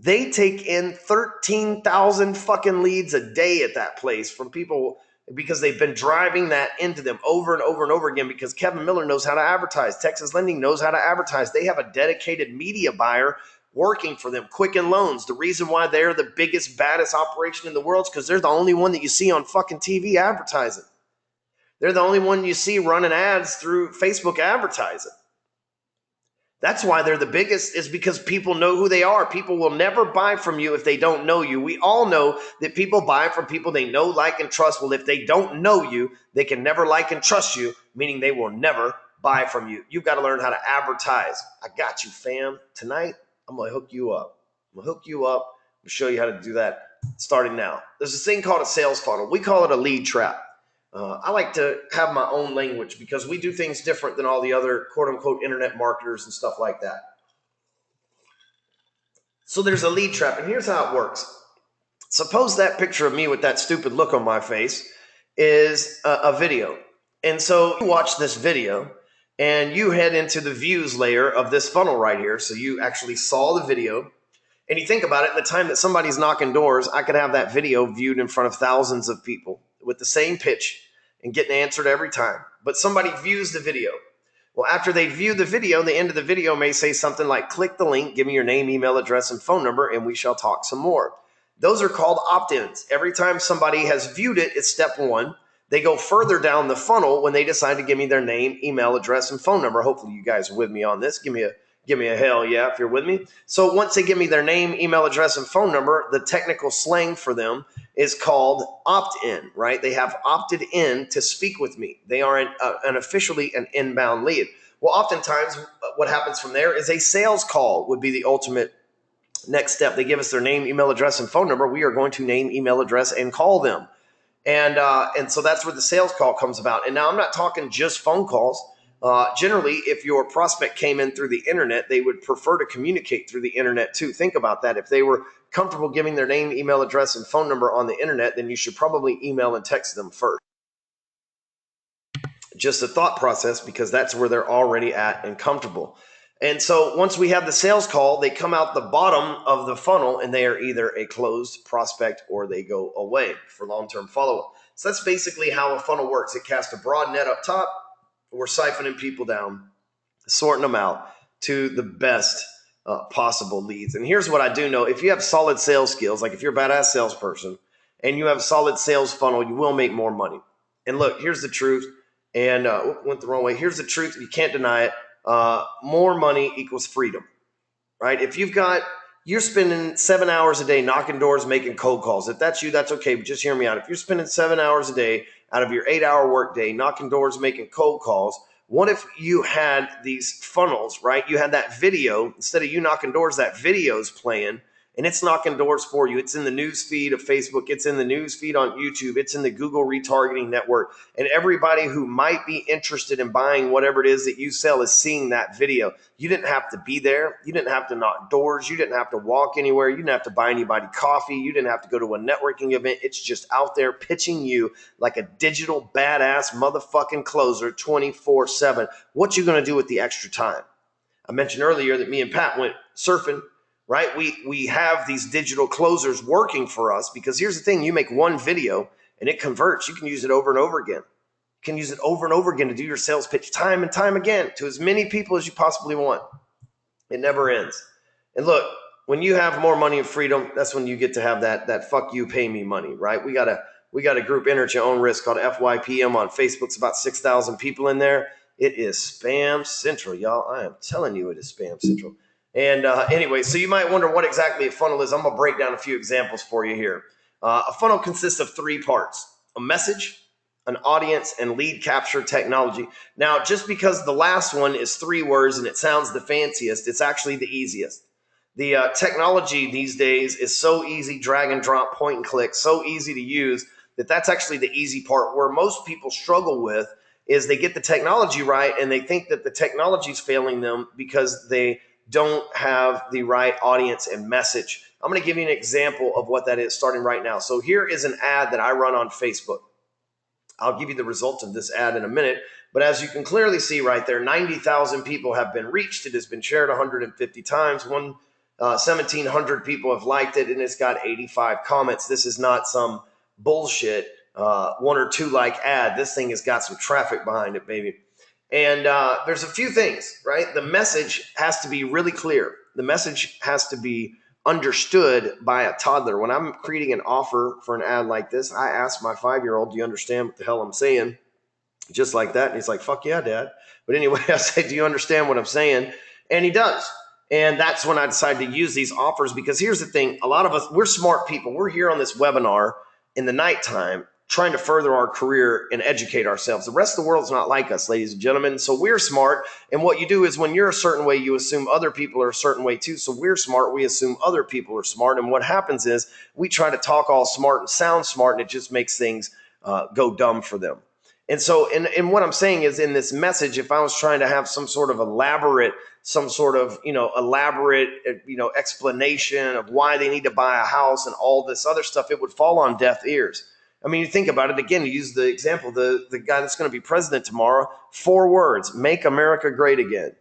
They take in 13,000 fucking leads a day at that place from people because they've been driving that into them over and over and over again, because Kevin Miller knows how to advertise. Texas Lending knows how to advertise. They have a dedicated media buyer working for them, Quicken Loans. The reason why they're the biggest, baddest operation in the world is because they're the only one that you see on fucking TV advertising. They're the only one you see running ads through Facebook advertising. That's why they're the biggest, is because people know who they are. People will never buy from you if they don't know you. We all know that people buy from people they know, like, and trust. Well, if they don't know you, they can never like and trust you, meaning they will never buy from you. You've got to learn how to advertise. I got you, fam. Tonight, I'm going to hook you up. I'm going to hook you up. I'm going to show you how to do that starting now. There's this thing called a sales funnel. We call it a lead trap. I like to have my own language because we do things different than all the other quote unquote internet marketers and stuff like that. So there's a lead trap, and here's how it works. Suppose that picture of me with that stupid look on my face is a video. And so you watch this video and you head into the views layer of this funnel right here. So you actually saw the video, and you think about it, the time that somebody's knocking doors, I could have that video viewed in front of thousands of people with the same pitch and getting answered every time. But somebody views the video. Well, after they view the video, the end of the video may say something like, click the link, give me your name, email address, and phone number, and we shall talk some more. Those are called opt-ins. Every time somebody has viewed it, it's step one. They go further down the funnel when they decide to give me their name, email address, and phone number. Hopefully you guys are with me on this. Give me a hell yeah if you're with me. So once they give me their name, email address, and phone number, the technical slang for them is called opt-in, right? They have opted in to speak with me. They are officially an inbound lead. Well, oftentimes what happens from there is a sales call would be the ultimate next step. They give us their name, email address, and phone number. We are going to name, email address, and call them. And so that's where the sales call comes about. And now I'm not talking just phone calls. Generally, if your prospect came in through the internet, they would prefer to communicate through the internet too. Think about that. If they were comfortable giving their name, email address, and phone number on the internet, then you should probably email and text them first. Just a thought process, because that's where they're already at and comfortable. And so once we have the sales call, they come out the bottom of the funnel and they are either a closed prospect or they go away for long-term follow-up. So that's basically how a funnel works. It casts a broad net up top. We're siphoning people down, sorting them out to the best possible leads. And here's what I do know. If you have solid sales skills, like if you're a badass salesperson and you have a solid sales funnel, you will make more money. And look, here's the truth. And went the wrong way. Here's the truth. You can't deny it. More money equals freedom, right? If you're spending 7 hours a day knocking doors, making cold calls. If that's you, that's okay. But just hear me out. If you're spending 7 hours a day out of your 8-hour work day, knocking doors, making cold calls, what if you had these funnels, right? You had that video, instead of you knocking doors, that video's playing and it's knocking doors for you. It's in the news feed of Facebook. It's in the news feed on YouTube. It's in the Google retargeting network. And everybody who might be interested in buying whatever it is that you sell is seeing that video. You didn't have to be there. You didn't have to knock doors. You didn't have to walk anywhere. You didn't have to buy anybody coffee. You didn't have to go to a networking event. It's just out there pitching you like a digital badass motherfucking closer 24/7. What you going to do with the extra time? I mentioned earlier that me and Pat went surfing. Right? We have these digital closers working for us because here's the thing. You make one video and it converts. You can use it over and over again. You can use it over and over again to do your sales pitch time and time again to as many people as you possibly want. It never ends. And look, when you have more money and freedom, that's when you get to have that fuck you, pay me money, right? We got a group, enter at your own risk, called FYPM on Facebook. It's about 6,000 people in there. It is spam central, y'all. I am telling you, it is spam central. And anyway, so you might wonder what exactly a funnel is. I'm going to break down a few examples for you here. A funnel consists of 3 parts: a message, an audience, and lead capture technology. Now, just because the last one is 3 words and it sounds the fanciest, it's actually the easiest. The technology these days is so easy, drag and drop, point and click, so easy to use that's actually the easy part. Where most people struggle with is they get the technology right and they think that the technology is failing them because they don't have the right audience and message. I'm going to give you an example of what that is starting right now. So here is an ad that I run on Facebook. I'll give you the results of this ad in a minute. But as you can clearly see right there, 90,000 people have been reached. It has been shared 150 times. 1,700 people have liked it, and it's got 85 comments. This is not some bullshit 1 or 2 like ad. This thing has got some traffic behind it, baby. And there's a few things, right? The message has to be really clear. The message has to be understood by a toddler. When I'm creating an offer for an ad like this, I ask my 5-year-old, do you understand what the hell I'm saying? just like that. And he's like, fuck yeah, Dad. But anyway, I say, do you understand what I'm saying? And he does. And that's when I decided to use these offers, because here's the thing. A lot of us, we're smart people. We're here on this webinar in the nighttime trying to further our career and educate ourselves. The rest of the world's not like us, ladies and gentlemen. So we're smart. And what you do is when you're a certain way, you assume other people are a certain way too. So we're smart. We assume other people are smart. And what happens is we try to talk all smart and sound smart, and it just makes things go dumb for them. And so, and what I'm saying is, in this message, if I was trying to have some sort of elaborate explanation of why they need to buy a house and all this other stuff, it would fall on deaf ears. I mean, you think about it again, you use the example, the guy that's going to be president tomorrow, 4 words: make America great again.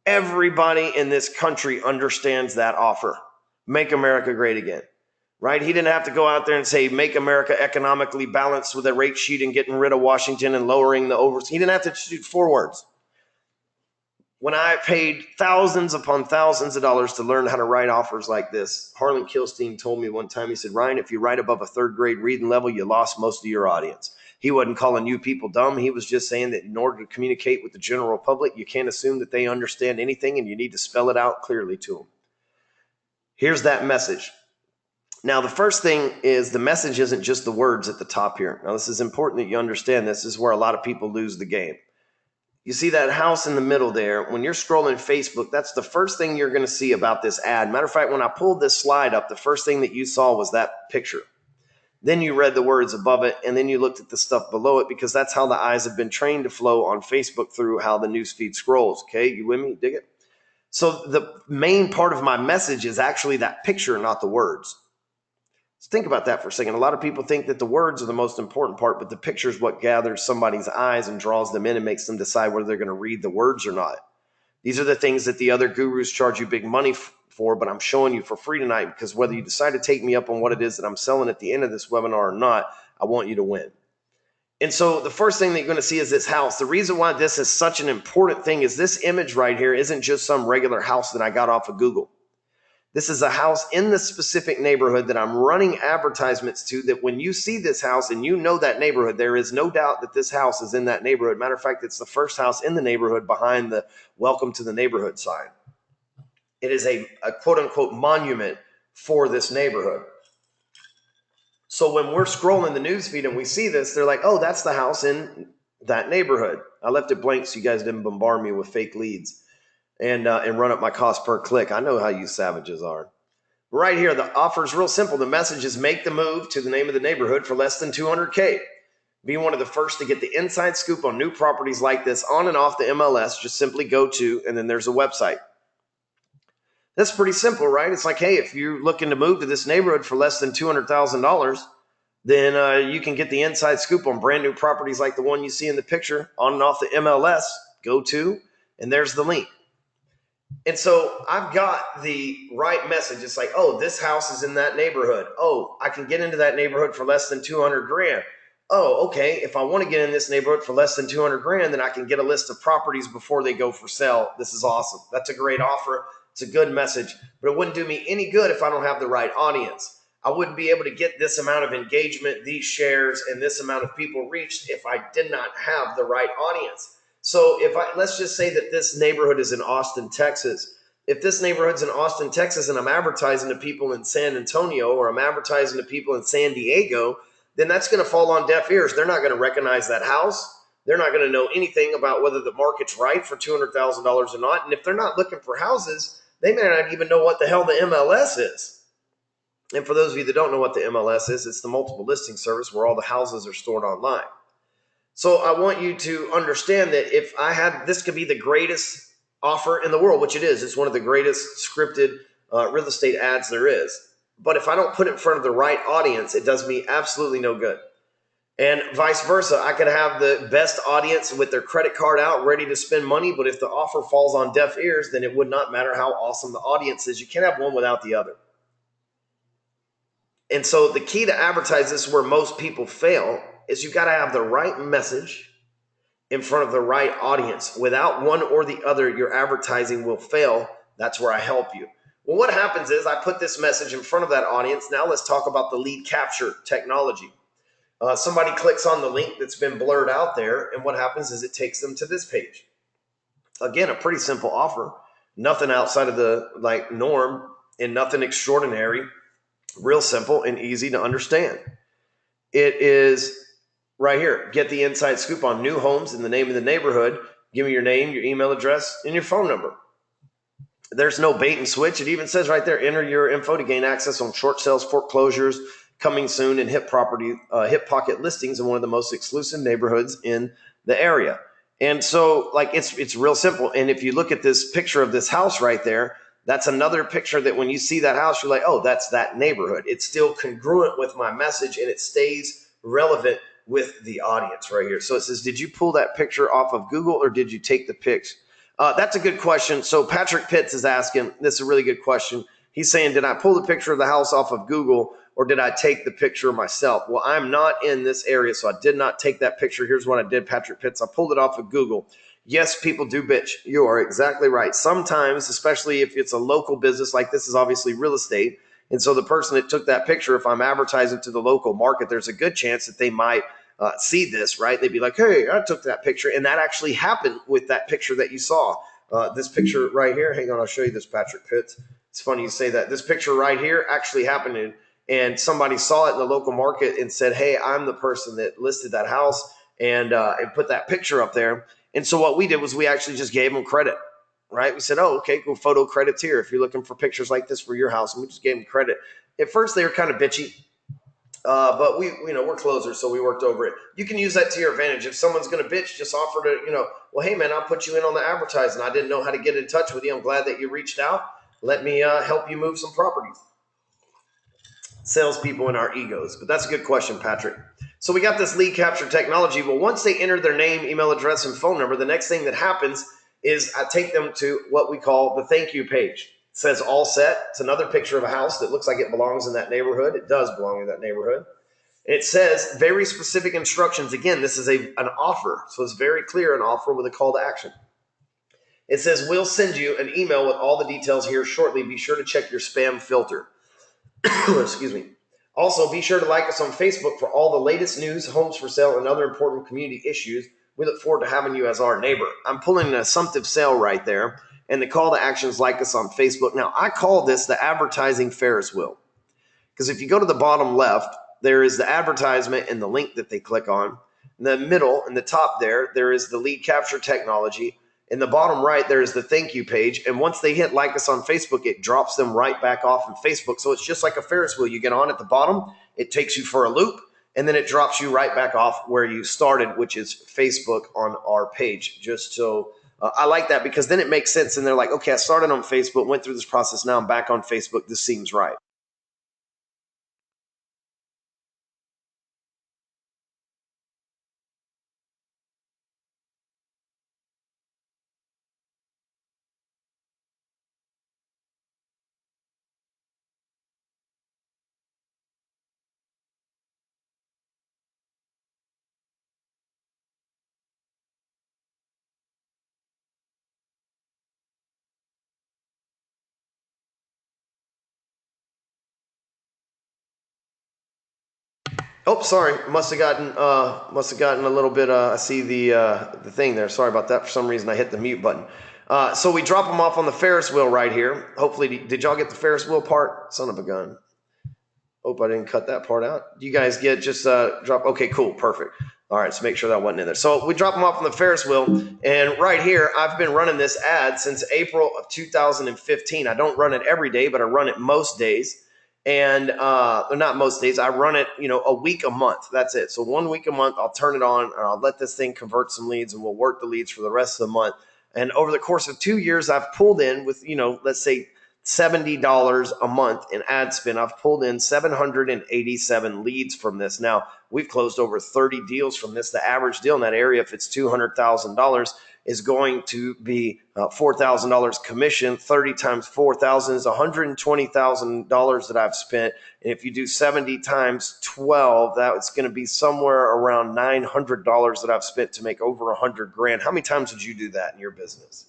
Everybody in this country understands that offer. Make America great again. Right? He didn't have to go out there and say, make America economically balanced with a rate sheet and getting rid of Washington and lowering the overs. He didn't have to do 4 words. When I paid thousands upon thousands of dollars to learn how to write offers like this, Harlan Kilstein told me one time, he said, Ryan, if you write above a 3rd grade reading level, you lost most of your audience. He wasn't calling you people dumb. He was just saying that in order to communicate with the general public, you can't assume that they understand anything, and you need to spell it out clearly to them. Here's that message. Now, the first thing is, the message isn't just the words at the top here. Now, this is important that you understand. This is where a lot of people lose the game. You see that house in the middle there? When you're scrolling Facebook, that's the first thing you're going to see about this ad. Matter of fact, when I pulled this slide up, the first thing that you saw was that picture. Then you read the words above it, and then you looked at the stuff below it, because that's how the eyes have been trained to flow on Facebook through how the newsfeed scrolls. Okay, you with me? Dig it? So the main part of my message is actually that picture, not the words. Think about that for a second. A lot of people think that the words are the most important part, but the picture is what gathers somebody's eyes and draws them in and makes them decide whether they're going to read the words or not. These are the things that the other gurus charge you big money for, but I'm showing you for free tonight, because whether you decide to take me up on what it is that I'm selling at the end of this webinar or not, I want you to win. And so the first thing that you're going to see is this house. The reason why this is such an important thing is this image right here isn't just some regular house that I got off of Google. This is a house in the specific neighborhood that I'm running advertisements to, that when you see this house and you know that neighborhood, there is no doubt that this house is in that neighborhood. Matter of fact, it's the first house in the neighborhood behind the welcome to the neighborhood sign. It is a quote unquote monument for this neighborhood. So when we're scrolling the newsfeed and we see this, they're like, oh, that's the house in that neighborhood. I left it blank so you guys didn't bombard me with fake leads and run up my cost per click. I know how you savages are. Right here, the offer is real simple. The message is, make the move to the name of the neighborhood for less than $200K. Be one of the first to get the inside scoop on new properties like this on and off the MLS. Just simply go to, and then there's a website. That's pretty simple, right? It's like, hey, if you're looking to move to this neighborhood for less than $200,000, then you can get the inside scoop on brand new properties like the one you see in the picture on and off the MLS. Go to, and there's the link. And so I've got the right message. It's like, oh, this house is in that neighborhood. Oh, I can get into that neighborhood for less than 200 grand. Oh, okay. If I want to get in this neighborhood for less than 200 grand, then I can get a list of properties before they go for sale. This is awesome. That's a great offer. It's a good message, but it wouldn't do me any good if I don't have the right audience. I wouldn't be able to get this amount of engagement, these shares, and this amount of people reached if I did not have the right audience. So let's just say that this neighborhood is in Austin, Texas. If this neighborhood's in Austin, Texas, and I'm advertising to people in San Antonio, or I'm advertising to people in San Diego, then that's going to fall on deaf ears. They're not going to recognize that house. They're not going to know anything about whether the market's right for $200,000 or not. And if they're not looking for houses, they may not even know what the hell the MLS is. And for those of you that don't know what the MLS is, it's the multiple listing service where all the houses are stored online. So I want you to understand that if I had, this could be the greatest offer in the world, which it is. It's one of the greatest scripted real estate ads there is. But if I don't put it in front of the right audience, it does me absolutely no good. And vice versa. I could have the best audience with their credit card out, ready to spend money. But if the offer falls on deaf ears, then it would not matter how awesome the audience is. You can't have one without the other. And so the key to advertise, this is where most people fail, is you've got to have the right message in front of the right audience. Without one or the other, your advertising will fail. That's where I help you. Well, what happens is I put this message in front of that audience. Now let's talk about the lead capture technology. Somebody clicks on the link that's been blurred out there, and what happens is it takes them to this page. Again, a pretty simple offer, nothing outside of the norm and nothing extraordinary, real simple and easy to understand. It is right here. Get the inside scoop on new homes in the name of the neighborhood. Give me your name, your email address, and your phone number. There's no bait and switch. It even says right there, enter your info to gain access on short sales, foreclosures, coming soon, and hip pocket listings in one of the most exclusive neighborhoods in the area. And so it's real simple. And if you look at this picture of this house right there, that's another picture that when you see that house, you're like, oh, that's that neighborhood. It's still congruent with my message and it stays relevant with the audience right here. So it says, did you pull that picture off of Google or did you take the pics? That's a good question. So Patrick Pitts is asking, this is a really good question. He's saying, did I pull the picture of the house off of Google or did I take the picture myself? Well, I'm not in this area, so I did not take that picture. Here's what I did, Patrick Pitts. I pulled it off of Google. Yes, people do bitch. You are exactly right. Sometimes, especially if it's a local business, like this is obviously real estate, and so the person that took that picture, if I'm advertising to the local market, there's a good chance that they might see this, right? They'd be like, hey, I took that picture. And that actually happened with that picture that you saw. This picture right here, hang on, I'll show you this, Patrick Pitts. It's funny you say that. This picture right here actually happened, and somebody saw it in the local market and said, hey, I'm the person that listed that house and put that picture up there. And so what we did was we actually just gave them credit, right? We said, oh, okay, cool, photo credits here if you're looking for pictures like this for your house. And we just gave them credit. At first, they were kind of bitchy. But we're closers, so we worked over it. You can use that to your advantage. If someone's going to bitch, just offer to, well, hey, man, I'll put you in on the advertising. I didn't know how to get in touch with you. I'm glad that you reached out. Let me help you move some properties. Salespeople and our egos. But that's a good question, Patrick. So we got this lead capture technology. Well, once they enter their name, email address, and phone number, the next thing that happens is I take them to what we call the thank you page. It says all set. It's another picture of a house that looks like it belongs in that neighborhood. It does belong in that neighborhood. It says very specific instructions. Again, this is an offer. So it's very clear, an offer with a call to action. It says, we'll send you an email with all the details here shortly. Be sure to check your spam filter. Excuse me. Also, be sure to like us on Facebook for all the latest news, homes for sale, and other important community issues. We look forward to having you as our neighbor. I'm pulling an assumptive sale right there. And the call to action is like us on Facebook. Now, I call this the advertising Ferris wheel. Because if you go to the bottom left, there is the advertisement and the link that they click on. In the middle, in the top there is the lead capture technology. In the bottom right, there is the thank you page. And once they hit like us on Facebook, it drops them right back off in Facebook. So it's just like a Ferris wheel. You get on at the bottom, it takes you for a loop, and then it drops you right back off where you started, which is Facebook on our page. Just so I like that because then it makes sense. And they're like, okay, I started on Facebook, went through this process. Now I'm back on Facebook. This seems right. Oh, sorry. Must have gotten a little bit. I see the thing there. Sorry about that. For some reason, I hit the mute button. So we drop them off on the Ferris wheel right here. Hopefully, did y'all get the Ferris wheel part? Son of a gun. Hope I didn't cut that part out. You guys get just drop. Okay, cool, perfect. All right, so make sure that wasn't in there. So we drop them off on the Ferris wheel, and right here, I've been running this ad since April of 2015. I don't run it every day, but I run it most days. And not most days, I run it, a week a month. That's it. So 1 week a month, I'll turn it on and I'll let this thing convert some leads and we'll work the leads for the rest of the month. And over the course of 2 years, I've pulled in with, let's say $70 a month in ad spend. I've pulled in 787 leads from this. Now, we've closed over 30 deals from this. The average deal in that area, if it's $200,000, is going to be $4,000 commission. 30 times 4,000 is $120,000 that I've spent. And if you do 70 times 12, that's going to be somewhere around $900 that I've spent to make over $100,000. How many times would you do that in your business?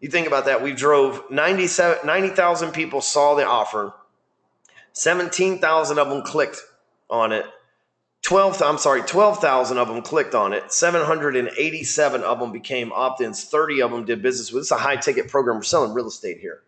You think about that. We drove 90,000 people saw the offer. 17,000 of them clicked on it. 12,000 of them clicked on it. 787 of them became opt-ins. 30 of them did business with. It's a high-ticket program. We're selling real estate here.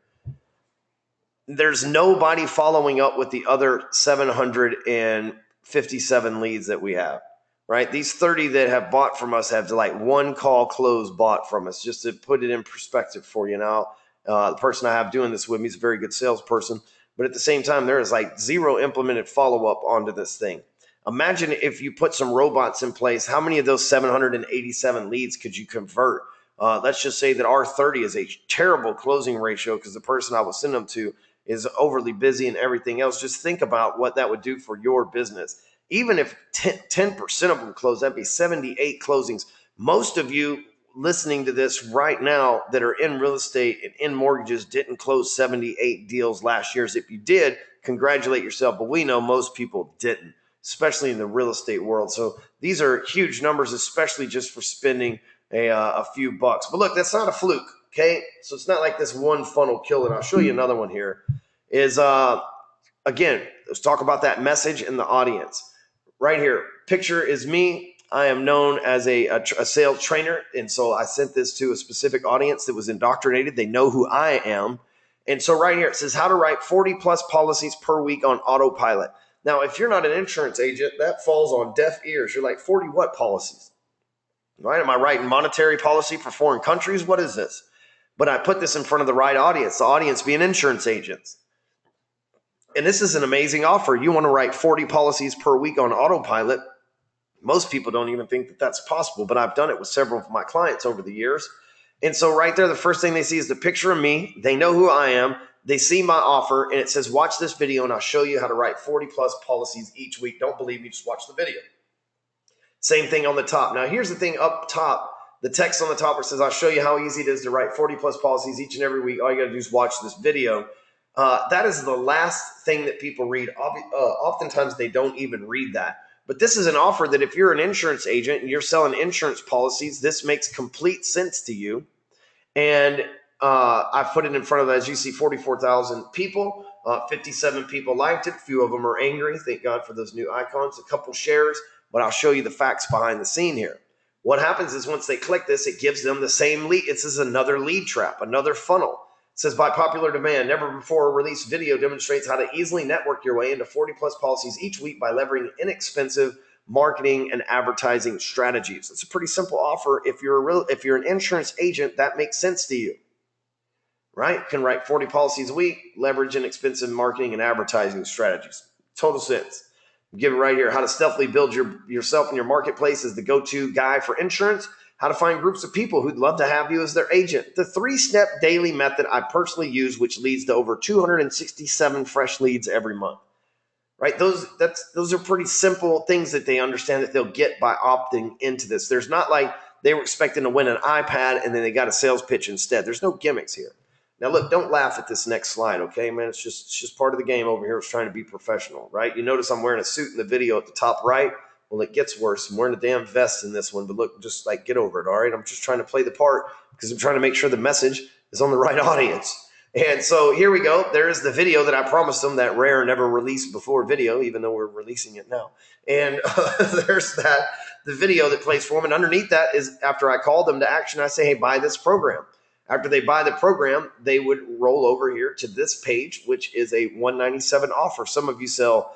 There's nobody following up with the other 757 leads that we have, right? These 30 that have bought from us have like one call closed bought from us, just to put it in perspective for you. Now, the person I have doing this with me is a very good salesperson, but at the same time, there is like zero implemented follow-up onto this thing. Imagine if you put some robots in place, how many of those 787 leads could you convert? Let's just say that our 30 is a terrible closing ratio because the person I will send them to is overly busy and everything else. Just think about what that would do for your business. Even if 10% of them close, that'd be 78 closings. Most of you listening to this right now that are in real estate and in mortgages didn't close 78 deals last year. If you did, congratulate yourself. But we know most people didn't, especially in the real estate world. So these are huge numbers, especially just for spending a few bucks. But look, that's not a fluke. Okay, so it's not like this one funnel killed it. I'll show you another one here. Again, let's talk about that message and the audience. Right here, picture is me. I am known as a sales trainer, and so I sent this to a specific audience that was indoctrinated. They know who I am. And so right here, it says how to write 40 plus policies per week on autopilot. Now, if you're not an insurance agent, that falls on deaf ears. You're like, 40 what policies? Right? Am I writing monetary policy for foreign countries? What is this? But I put this in front of the right audience, the audience being insurance agents. And this is an amazing offer. You want to write 40 policies per week on autopilot. Most people don't even think that that's possible, but I've done it with several of my clients over the years. And so right there, the first thing they see is the picture of me. They know who I am. They see my offer, and it says, watch this video, and I'll show you how to write 40 plus policies each week. Don't believe me, just watch the video. Same thing on the top. Now, here's the thing up top. The text on the top says, I'll show you how easy it is to write 40 plus policies each and every week. All you got to do is watch this video. That is the last thing that people read. Oftentimes, they don't even read that. But this is an offer that if you're an insurance agent and you're selling insurance policies, this makes complete sense to you. And I've put it in front of, as you see, 44,000 people. 57 people liked it. A few of them are angry. Thank God for those new icons. A couple shares. But I'll show you the facts behind the scene here. What happens is once they click this, it gives them the same lead. This is another lead trap, another funnel. It says, by popular demand, never before released video demonstrates how to easily network your way into 40 plus policies each week by leveraging inexpensive marketing and advertising strategies. It's a pretty simple offer. If you're an insurance agent, that makes sense to you, right? You can write 40 policies a week, leverage inexpensive marketing and advertising strategies. Total sense. Give it right here. How to stealthily build yourself in your marketplace as the go-to guy for insurance. How to find groups of people who'd love to have you as their agent. The 3-step daily method I personally use, which leads to over 267 fresh leads every month. Right? Those are pretty simple things that they understand that they'll get by opting into this. There's not like they were expecting to win an iPad and then they got a sales pitch instead. There's no gimmicks here. Now, look, don't laugh at this next slide, okay, man? It's just part of the game over here. It's trying to be professional, right? You notice I'm wearing a suit in the video at the top right. Well, it gets worse. I'm wearing a damn vest in this one, but look, just like get over it, all right? I'm just trying to play the part because I'm trying to make sure the message is on the right audience. And so here we go. There's the video that I promised them, that rare, never released before video, even though we're releasing it now. And there's the video that plays for them. And underneath that is after I call them to action, I say, hey, buy this program. After they buy the program, they would roll over here to this page, which is a $197 offer. Some of you sell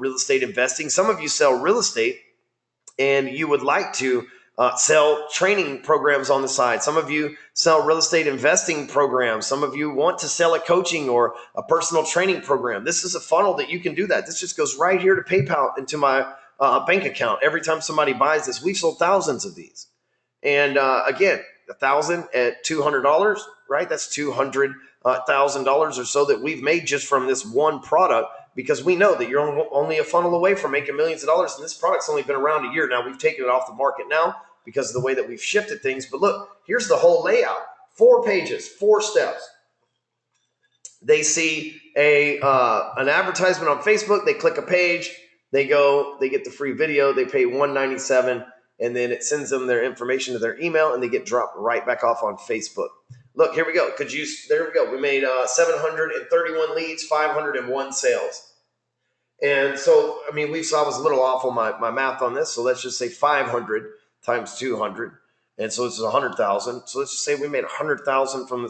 real estate investing. Some of you sell real estate and you would like to sell training programs on the side. Some of you sell real estate investing programs. Some of you want to sell a coaching or a personal training program. This is a funnel that you can do that. This just goes right here to PayPal into my bank account. Every time somebody buys this, we've sold thousands of these. And again, 1,000 at $200, right? That's $200,000 or so that we've made just from this one product, because we know that you're only a funnel away from making millions of dollars. And this product's only been around a year now. We've taken it off the market now because of the way that we've shifted things. But look, here's the whole layout. 4 pages, 4 steps. They see an advertisement on Facebook. They click a page. They go, they get the free video. They pay $197. And then it sends them their information to their email, and they get dropped right back off on Facebook. Look, here we go. There we go. We made 731 leads, 501 sales. And so, I mean, I was a little off on my math on this. So let's just say 500 times 200. And so this is 100,000. So let's just say we made 100,000 from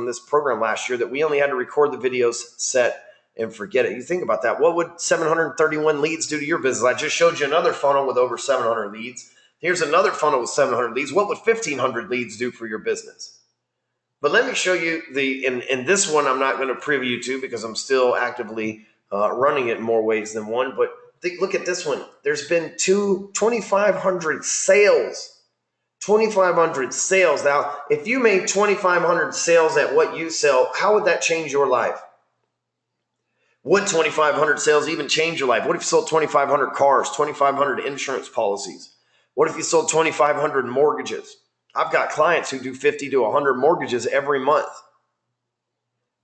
this program last year, that we only had to record the videos, set, and forget it. You think about that. What would 731 leads do to your business? I just showed you another funnel with over 700 leads. Here's another funnel with 700 leads. What would 1,500 leads do for your business? But let me show you in this one, I'm not going to preview to because I'm still actively running it in more ways than one. But look at this one. There's been 2,500 sales. 2,500 sales. Now, if you made 2,500 sales at what you sell, how would that change your life? Would 2,500 sales even change your life? What if you sold 2,500 cars, 2,500 insurance policies? What if you sold 2,500 mortgages? I've got clients who do 50 to 100 mortgages every month.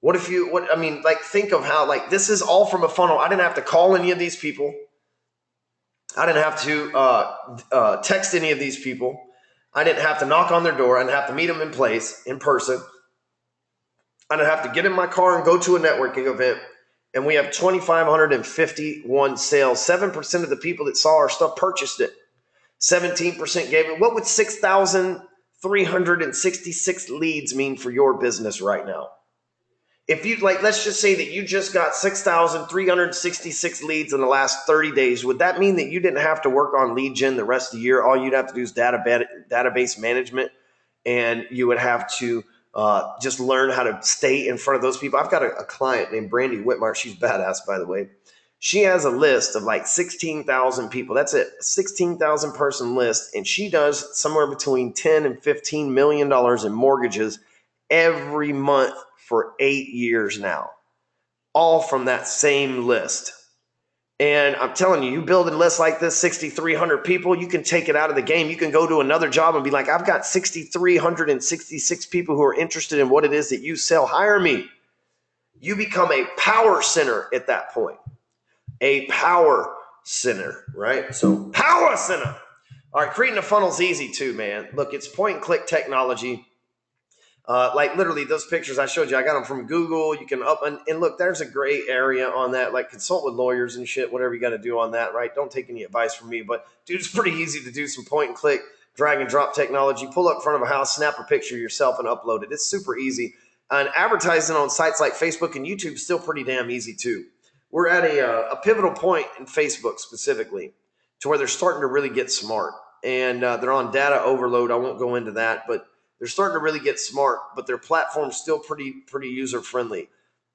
Think of how, this is all from a funnel. I didn't have to call any of these people. I didn't have to text any of these people. I didn't have to knock on their door. I didn't have to meet them in person. I didn't have to get in my car and go to a networking event. And we have 2,551 sales. 7% of the people that saw our stuff purchased it. 17% gave it. What would 6,366 leads mean for your business right now? If you let's just say that you just got 6,366 leads in the last 30 days. Would that mean that you didn't have to work on lead gen the rest of the year? All you'd have to do is database management, and you would have to just learn how to stay in front of those people. I've got a client named Brandy Whitmire. She's badass, by the way. She has a list of 16,000 people. That's it, a 16,000 person list. And she does somewhere between 10 and $15 million in mortgages every month for 8 years now, all from that same list. And I'm telling you, you build a list like this, 6,300 people, you can take it out of the game. You can go to another job and be like, I've got 6,366 people who are interested in what it is that you sell. Hire me. You become a power center at that point. A power center, right? So power center. All right, creating a funnel is easy too, man. Look, it's point and click technology. Literally those pictures I showed you, I got them from Google. You can and look, there's a gray area on that. Consult with lawyers and shit, whatever you got to do on that, right? Don't take any advice from me, but dude, it's pretty easy to do some point and click, drag and drop technology. Pull up in front of a house, snap a picture of yourself and upload it. It's super easy. And advertising on sites like Facebook and YouTube is still pretty damn easy too. We're at a pivotal point in Facebook specifically to where they're starting to really get smart, and they're on data overload. I won't go into that, but they're starting to really get smart, but their platform's still pretty user friendly.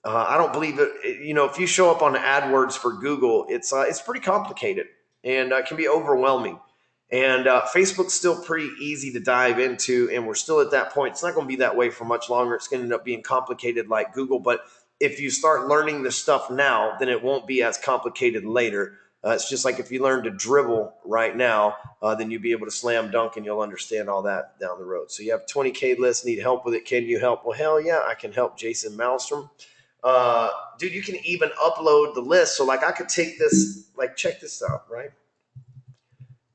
I don't believe it. If you show up on AdWords for Google, it's pretty complicated and can be overwhelming. And Facebook's still pretty easy to dive into, and we're still at that point. It's not going to be that way for much longer. It's going to end up being complicated like Google, but if you start learning this stuff now, then it won't be as complicated later. It's just like if you learn to dribble right now, then you'll be able to slam dunk and you'll understand all that down the road. So you have 20K list, need help with it. Can you help? Well, hell yeah, I can help. Jason Malmstrom. Dude, you can even upload the list. So I could take this, check this out, right?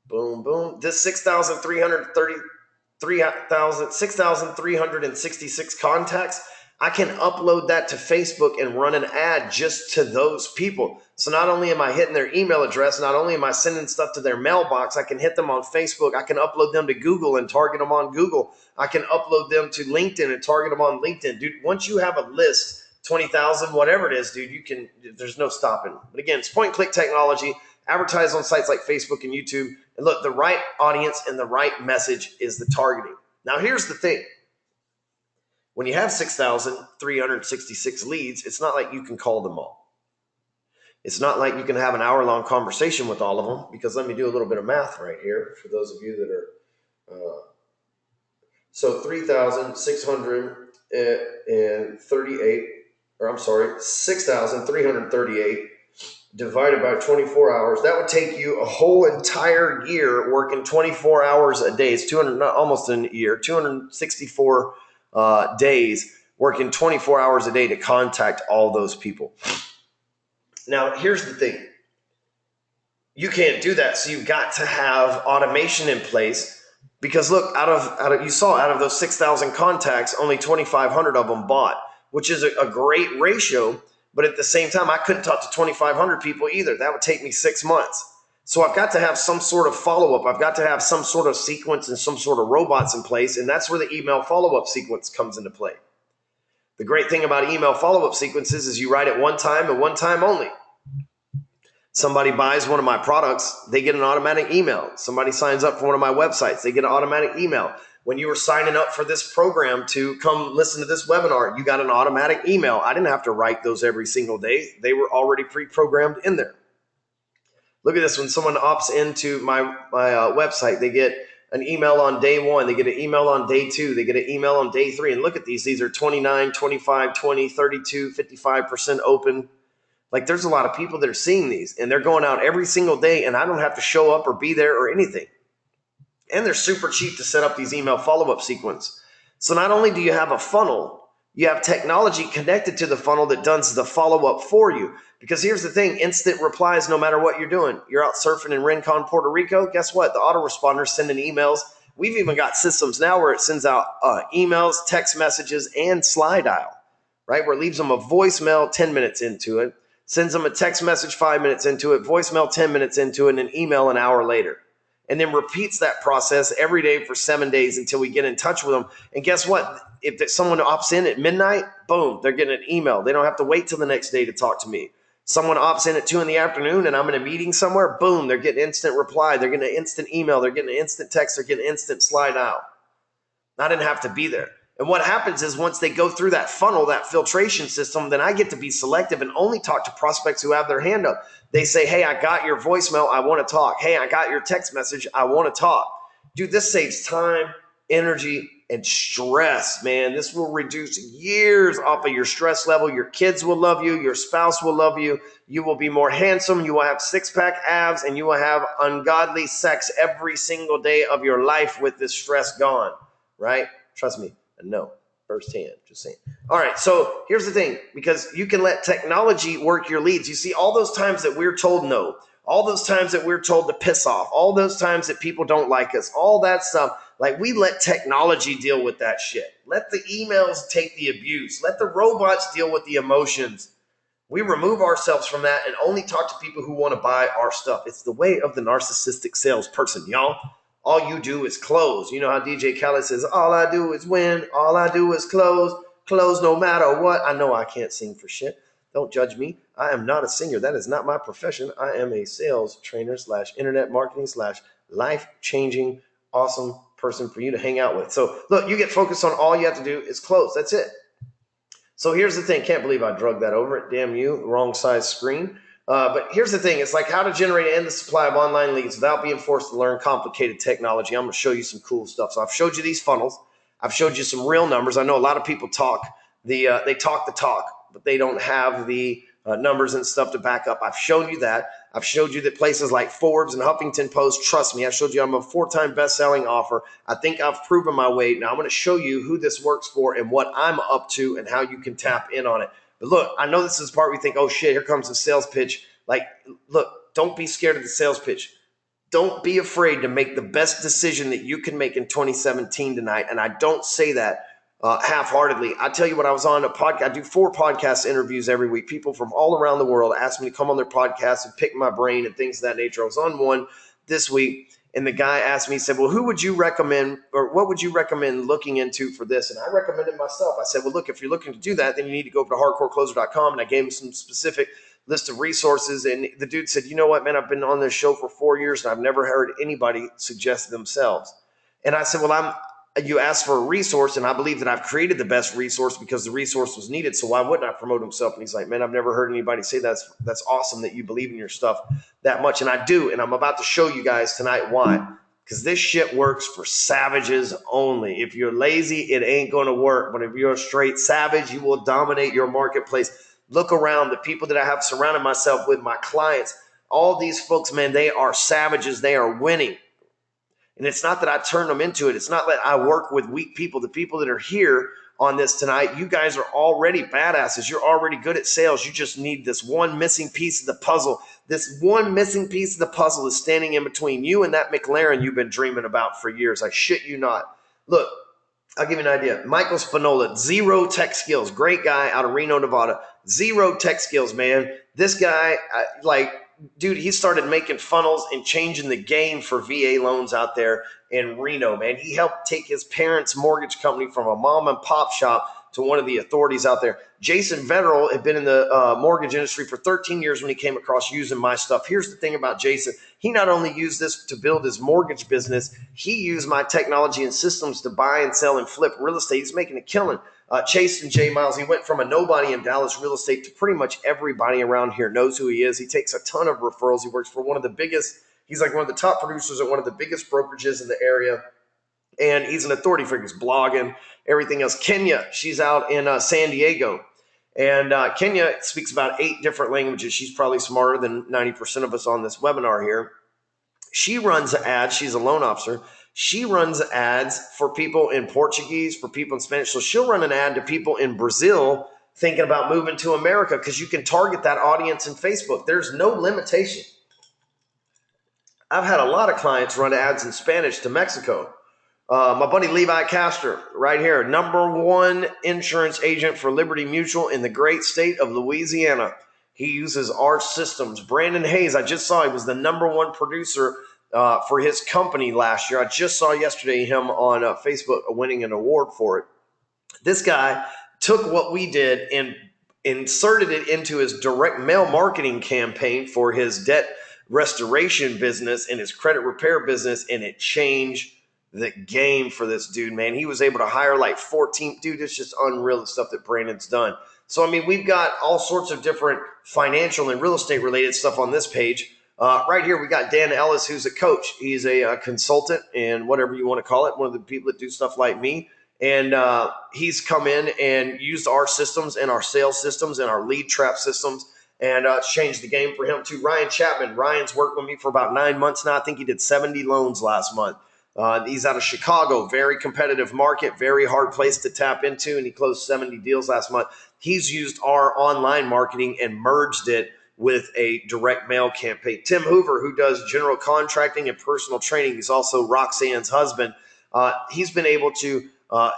Boom, boom. This 6,366 contacts, I can upload that to Facebook and run an ad just to those people. So not only am I hitting their email address, not only am I sending stuff to their mailbox, I can hit them on Facebook. I can upload them to Google and target them on Google. I can upload them to LinkedIn and target them on LinkedIn. Dude, once you have a list, 20,000, whatever it is, dude, there's no stopping. But again, it's point and click technology. Advertise on sites like Facebook and YouTube. And look, the right audience and the right message is the targeting. Now, here's the thing. When you have 6,366 leads, it's not like you can call them all. It's not like you can have an hour-long conversation with all of them, because let me do a little bit of math right here for those of you that are. So 6,338 divided by 24 hours. That would take you a whole entire year working 24 hours a day. It's almost a year, 264 days working 24 hours a day to contact all those people. Now, here's the thing. You can't do that. So you've got to have automation in place, because look, out of those 6,000 contacts, only 2,500 of them bought, which is a great ratio. But at the same time, I couldn't talk to 2,500 people either. That would take me 6 months. So I've got to have some sort of follow-up. I've got to have some sort of sequence and some sort of robots in place. And that's where the email follow-up sequence comes into play. The great thing about email follow-up sequences is you write it one time and one time only. Somebody buys one of my products, they get an automatic email. Somebody signs up for one of my websites, they get an automatic email. When you were signing up for this program to come listen to this webinar, you got an automatic email. I didn't have to write those every single day. They were already pre-programmed in there. Look at this. When someone opts into my website, they get an email on day 1. They get an email on day 2. They get an email on day 3. And look at these. These are 29, 25, 20, 32, 55% open. Like, there's a lot of people that are seeing these, and they're going out every single day, and I don't have to show up or be there or anything. And they're super cheap to set up these email follow-up sequence. So not only do you have a funnel, you have technology connected to the funnel that does the follow-up for you. Because here's the thing, instant replies no matter what you're doing. You're out surfing in Rincon, Puerto Rico. Guess what? The autoresponders sending emails. We've even got systems now where it sends out emails, text messages, and slide dial, right? Where it leaves them a voicemail 10 minutes into it, sends them a text message 5 minutes into it, voicemail 10 minutes into it, and an email an hour later. And then repeats that process every day for 7 days until we get in touch with them. And guess what? If someone opts in at midnight, boom, they're getting an email. They don't have to wait till the next day to talk to me. Someone opts in at 2 p.m. and I'm in a meeting somewhere, boom, they're getting instant reply. They're getting an instant email. They're getting an instant text. They're getting instant slide out. I didn't have to be there. And what happens is once they go through that funnel, that filtration system, then I get to be selective and only talk to prospects who have their hand up. They say, hey, I got your voicemail. I want to talk. Hey, I got your text message. I want to talk. Dude, this saves time, energy, and stress, man. This will reduce years off of your stress level. Your kids will love you. Your spouse will love you. You will be more handsome. You will have six-pack abs, and you will have ungodly sex every single day of your life with this stress gone, right? Trust me. No, firsthand, just saying. All right, so here's the thing, because you can let technology work your leads. You see, all those times that we're told no, all those times that we're told to piss off, all those times that people don't like us, all that stuff, like we let technology deal with that shit. Let the emails take the abuse. Let the robots deal with the emotions. We remove ourselves from that and only talk to people who want to buy our stuff. It's the way of the narcissistic salesperson, y'all. All you do is close. You know how DJ Khaled says, all I do is win. All I do is close. Close no matter what. I know I can't sing for shit. Don't judge me. I am not a singer. That is not my profession. I am a sales trainer / internet marketing / life-changing, awesome person for you to hang out with. So look, you get focused on all you have to do is close. That's it. So here's the thing. Can't believe I drug that over it. Damn you. Wrong size screen. But here's the thing. It's like how to generate an endless supply of online leads without being forced to learn complicated technology. I'm going to show you some cool stuff. So I've showed you these funnels. I've showed you some real numbers. I know a lot of people talk they talk the talk, but they don't have the numbers and stuff to back up. I've shown you that. I've showed you that places like Forbes and Huffington Post, trust me, I showed you I'm a 4-time best-selling author. I think I've proven my weight. Now I'm going to show you who this works for and what I'm up to and how you can tap in on it. But look, I know this is the part where we think, oh shit, here comes the sales pitch. Like, look, don't be scared of the sales pitch. Don't be afraid to make the best decision that you can make in 2017 tonight. And I don't say that half-heartedly. I tell you what, I was on a podcast. I do 4 podcast interviews every week. People from all around the world ask me to come on their podcast and pick my brain and things of that nature. I was on one this week, and the guy asked me, he said, well, who would you recommend, or what would you recommend looking into for this? And I recommended myself. I said, well, look, if you're looking to do that, then you need to go over to hardcorecloser.com. And I gave him some specific list of resources. And the dude said, you know what, man, I've been on this show for 4 years, and I've never heard anybody suggest themselves. And I said, well, you asked for a resource, and I believe that I've created the best resource because the resource was needed. So why wouldn't I promote himself? And he's like, man, I've never heard anybody say that's awesome that you believe in your stuff that much. And I do. And I'm about to show you guys tonight why. Because this shit works for savages only. If you're lazy, it ain't going to work. But if you're a straight savage, you will dominate your marketplace. Look around. The people that I have surrounded myself with, my clients, all these folks, man, they are savages. They are winning. And it's not that I turn them into it. It's not that I work with weak people. The people that are here on this tonight, you guys are already badasses. You're already good at sales. You just need this one missing piece of the puzzle. This one missing piece of the puzzle is standing in between you and that McLaren you've been dreaming about for years. I shit you not. Look, I'll give you an idea. Michael Spinola, 0 tech skills. Great guy out of Reno, Nevada. Zero tech skills, man. This guy, dude, he started making funnels and changing the game for VA loans out there in Reno, man. He helped take his parents' mortgage company from a mom and pop shop to one of the authorities out there. Jason Vetterl had been in the mortgage industry for 13 years when he came across using my stuff. Here's the thing about Jason. He not only used this to build his mortgage business, he used my technology and systems to buy and sell and flip real estate. He's making a killing. Chase and Jay Miles, he went from a nobody in Dallas real estate to pretty much everybody around here knows who he is. He takes a ton of referrals. He works for one of the biggest, he's like one of the top producers at one of the biggest brokerages in the area. And he's an authority figure. He's blogging, everything else. Kenya, she's out in San Diego. And Kenya speaks about 8 different languages. She's probably smarter than 90% of us on this webinar here. She runs ads. She's a loan officer. She runs ads for people in Portuguese, for people in Spanish. So she'll run an ad to people in Brazil thinking about moving to America because you can target that audience in Facebook. There's no limitation. I've had a lot of clients run ads in Spanish to Mexico. My buddy Levi Castor, right here, #1 insurance agent for Liberty Mutual in the great state of Louisiana. He uses our systems. Brandon Hayes, I just saw he was the #1 producer for his company last year. I just saw yesterday him on Facebook winning an award for it. This guy took what we did and inserted it into his direct mail marketing campaign for his debt restoration business and his credit repair business, and it changed the game for this dude, man. He was able to hire like 14, dude, it's just unreal the stuff that Brandon's done. So, I mean, we've got all sorts of different financial and real estate related stuff on this page. Right here, we got Dan Ellis, who's a coach. He's a consultant and whatever you want to call it, one of the people that do stuff like me. And he's come in and used our systems and our sales systems and our lead trap systems, and it's changed the game for him too. Ryan Chapman. Ryan's worked with me for about 9 months now. I think he did 70 loans last month. He's out of Chicago, very competitive market, very hard place to tap into, and he closed 70 deals last month. He's used our online marketing and merged it with a direct mail campaign. Tim Hoover, who does general contracting and personal training, he's also Roxanne's husband. He's been able to,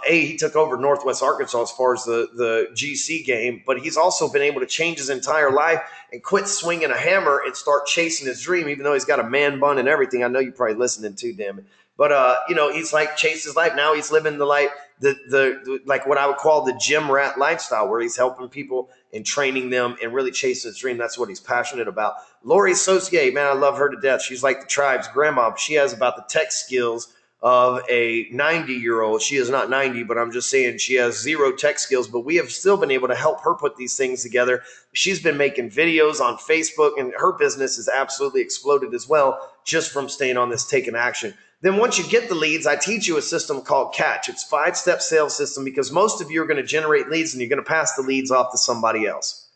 he took over Northwest Arkansas as far as the GC game, but he's also been able to change his entire life and quit swinging a hammer and start chasing his dream, even though he's got a man bun and everything. I know you're probably listening too, damn it. But, he's like chased his life. Now he's living the life, the like what I would call the gym rat lifestyle, where he's helping people and training them and really chasing his dream. That's what he's passionate about. Lori Saucier, man, I love her to death. She's like the tribe's grandma. She has about the tech skills of a 90-year-old. She is not 90, but I'm just saying she has zero tech skills, but we have still been able to help her put these things together. She's been making videos on Facebook, and her business has absolutely exploded as well just from staying on this taking action. Then once you get the leads, I teach you a system called Catch. It's a 5-step sales system because most of you are going to generate leads and you're going to pass the leads off to somebody else.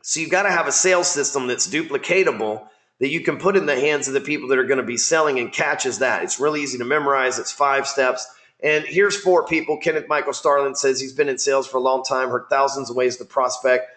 So you've got to have a sales system that's duplicatable that you can put in the hands of the people that are going to be selling, and Catch is that. It's really easy to memorize. It's 5 steps. And here's 4 people. Kenneth Michael Starlin says he's been in sales for a long time, heard thousands of ways to prospect.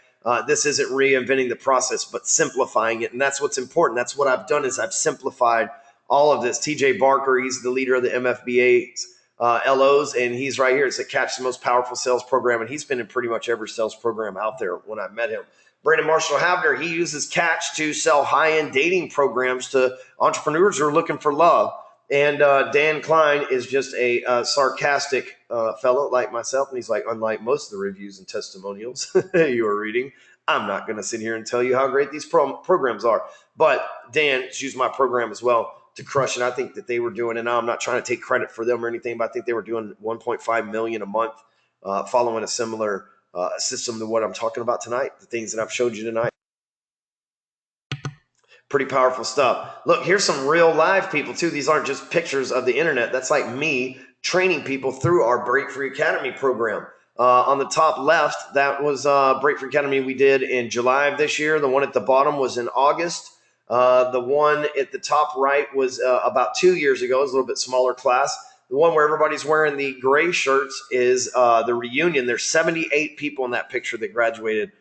This isn't reinventing the process, but simplifying it. And that's what's important. That's what I've done is I've simplified all of this. TJ Barker, he's the leader of the MFBA's LOs, and he's right here. It's the Catch, the most powerful sales program, and he's been in pretty much every sales program out there when I met him. Brandon Marshall Havner, he uses Catch to sell high-end dating programs to entrepreneurs who are looking for love. And Dan Klein is just a sarcastic fellow like myself, and he's like, unlike most of the reviews and testimonials you are reading, I'm not going to sit here and tell you how great these programs are. But Dan's used my program as well to crush it. I think that they were doing, and I'm not trying to take credit for them or anything, but I think they were doing $1.5 million a month, following a similar system to what I'm talking about tonight, the things that I've showed you tonight. Pretty powerful stuff. Look, here's some real live people too. These aren't just pictures of the internet. That's like me training people through our Break Free Academy program. On the top left, that was Break Free Academy we did in July of this year. The one at the bottom was in August. The one at the top right was about 2 years ago. It was a little bit smaller class. The one where everybody's wearing the gray shirts is the reunion. There's 78 people in that picture that graduated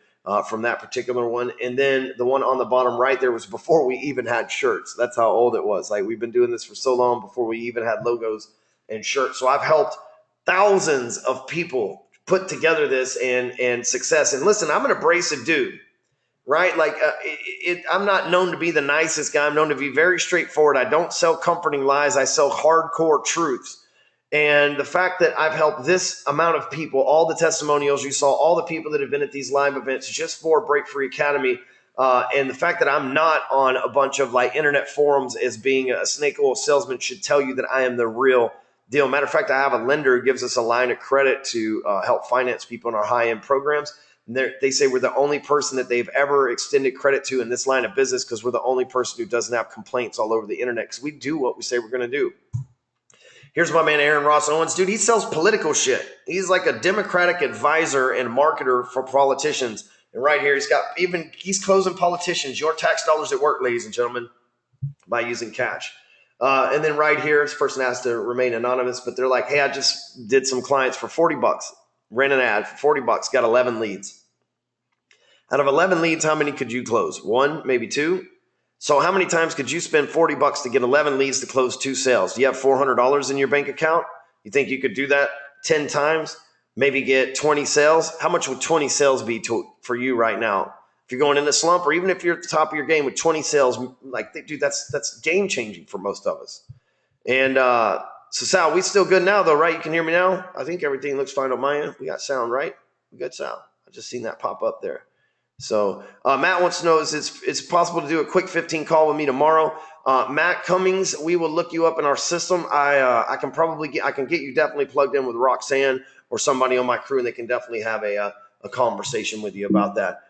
from that particular one. And then the one on the bottom right there was before we even had shirts. That's how old it was. Like, we've been doing this for so long before we even had logos and shirts. So I've helped thousands of people put together this and success. And listen, I'm an abrasive dude, right? Like I'm not known to be the nicest guy. I'm known to be very straightforward. I don't sell comforting lies. I sell hardcore truths. And the fact that I've helped this amount of people, all the testimonials you saw, all the people that have been at these live events just for Break Free Academy, and the fact that I'm not on a bunch of like internet forums as being a snake oil salesman should tell you that I am the real deal. Matter of fact, I have a lender who gives us a line of credit to help finance people in our high-end programs. And they say we're the only person that they've ever extended credit to in this line of business because we're the only person who doesn't have complaints all over the internet because we do what we say we're going to do. Here's my man, Aaron Ross Owens. Dude, he sells political shit. He's like a Democratic advisor and marketer for politicians. And right here, he's closing politicians. Your tax dollars at work, ladies and gentlemen, by using cash. And then right here, this person has to remain anonymous, but they're like, hey, I just did some clients for $40. Ran an ad for $40, got 11 leads. Out of 11 leads, how many could you close? One, maybe two. So how many times could you spend $40 to get 11 leads to close 2 sales? Do you have $400 in your bank account? You think you could do that 10 times? Maybe get 20 sales? How much would 20 sales be for you right now? If you're going in a slump, or even if you're at the top of your game with 20 sales, like, dude, that's game changing for most of us. And so Sal, we still good now though, right? You can hear me now? I think everything looks fine on my end. We got sound, right? We got sound. I just seen that pop up there. So Matt wants to know, it's possible to do a quick 15 call with me tomorrow? Matt Cummings, we will look you up in our system. I can get you definitely plugged in with Roxanne or somebody on my crew, and they can definitely have a conversation with you about that.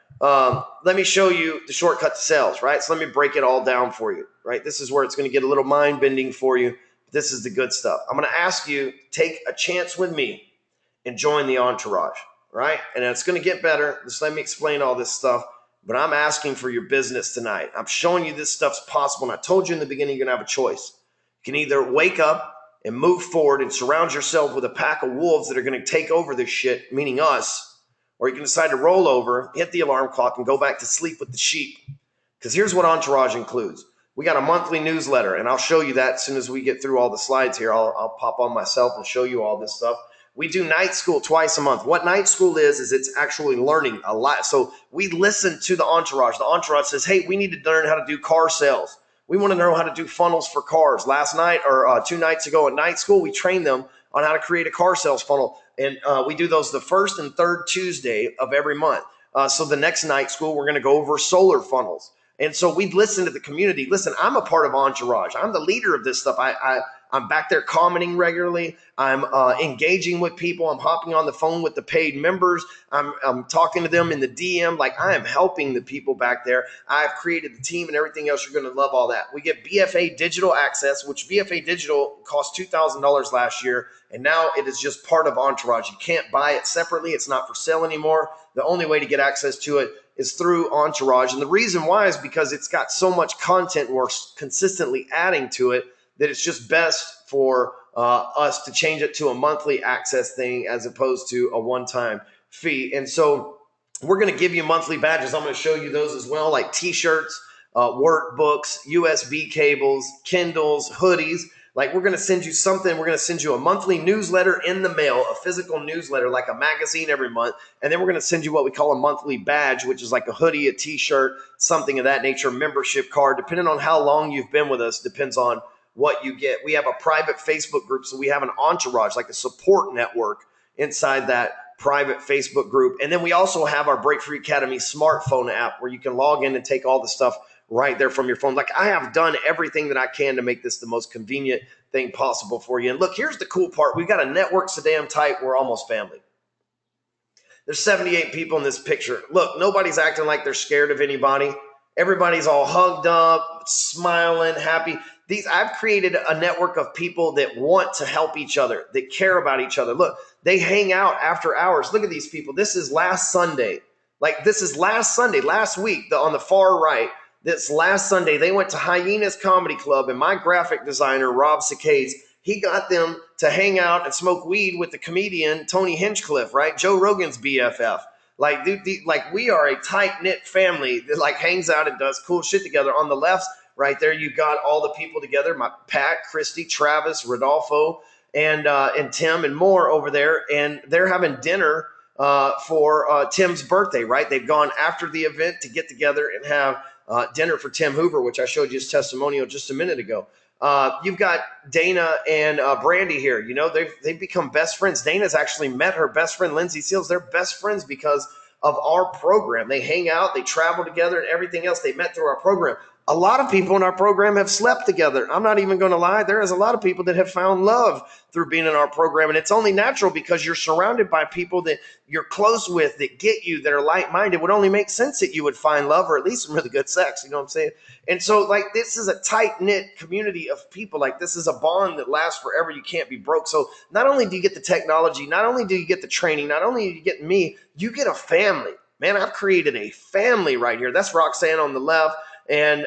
Let me show you the shortcut to sales, right? So let me break it all down for you, right? This is where it's going to get a little mind bending for you. This is the good stuff. I'm going to ask you to take a chance with me and join the entourage. Right? And it's going to get better. Just let me explain all this stuff. But I'm asking for your business tonight. I'm showing you this stuff's possible. And I told you in the beginning, you're going to have a choice. You can either wake up and move forward and surround yourself with a pack of wolves that are going to take over this shit, meaning us, or you can decide to roll over, hit the alarm clock, and go back to sleep with the sheep. Because here's what Entourage includes. We got a monthly newsletter, and I'll show you that as soon as we get through all the slides here. I'll pop on myself and show you all this stuff. We do night school twice a month. What night school is it's actually learning a lot. So we listen to the entourage. The entourage says, hey, we need to learn how to do car sales. We want to know how to do funnels for cars. Last night or 2 nights ago at night school, we trained them on how to create a car sales funnel. And we do those the first and third Tuesday of every month. So the next night school, we're going to go over solar funnels. And so we'd listen to the community. Listen, I'm a part of Entourage. I'm the leader of this stuff. I'm back there commenting regularly. I'm engaging with people. I'm hopping on the phone with the paid members. I'm talking to them in the DM. Like, I am helping the people back there. I've created the team and everything else. You're going to love all that. We get BFA Digital Access, which BFA Digital cost $2,000 last year. And now it is just part of Entourage. You can't buy it separately. It's not for sale anymore. The only way to get access to it is through Entourage. And the reason why is because it's got so much content and we're consistently adding to it that it's just best for us to change it to a monthly access thing as opposed to a one-time fee. And so we're going to give you monthly badges. I'm going to show you those as well, like t-shirts, workbooks, USB cables, Kindles, hoodies. Like, we're going to send you something. We're going to send you a monthly newsletter in the mail, a physical newsletter, like a magazine every month. And then we're going to send you what we call a monthly badge, which is like a hoodie, a t-shirt, something of that nature, membership card. Depending on how long you've been with us, depends on what you get. We have a private Facebook group, so we have an entourage, like a support network inside that private Facebook group. And then we also have our Break Free Academy smartphone app where you can log in and take all the stuff right there from your phone. Like, I have done everything that I can to make this the most convenient thing possible for you. And look, here's the cool part. We've got a network so damn tight, we're almost family. There's 78 people in this picture. Look, nobody's acting like they're scared of anybody. Everybody's all hugged up, smiling, happy. I've created a network of people that want to help each other, that care about each other. Look, they hang out after hours. Look at these people. This is last Sunday. Like, this is last Sunday, last week, on the far right. This last Sunday, they went to Hyenas Comedy Club, and my graphic designer, Rob Sacades, he got them to hang out and smoke weed with the comedian Tony Hinchcliffe, right? Joe Rogan's BFF. Like, dude, like, we are a tight-knit family that, like, hangs out and does cool shit together. On the left, right there, you got all the people together, Pat, Christy, Travis, Rodolfo, and Tim and more over there, and they're having dinner for Tim's birthday. Right, they've gone after the event to get together and have dinner for Tim Hoover, which I showed you his testimonial just a minute ago. You've got Dana and Brandy here. You know, they've become best friends. Dana's actually met her best friend, Lindsay Seals. They're best friends because of our program. They hang out, they travel together, and everything else. They met through our program. A lot of people in our program have slept together. I'm not even going to lie. There is a lot of people that have found love through being in our program. And it's only natural because you're surrounded by people that you're close with, that get you, that are like-minded. It would only make sense that you would find love or at least some really good sex. You know what I'm saying? And so, like, this is a tight-knit community of people. Like, this is a bond that lasts forever. You can't be broke. So not only do you get the technology, not only do you get the training, not only do you get me, you get a family. Man, I've created a family right here. That's Roxanne on the left. And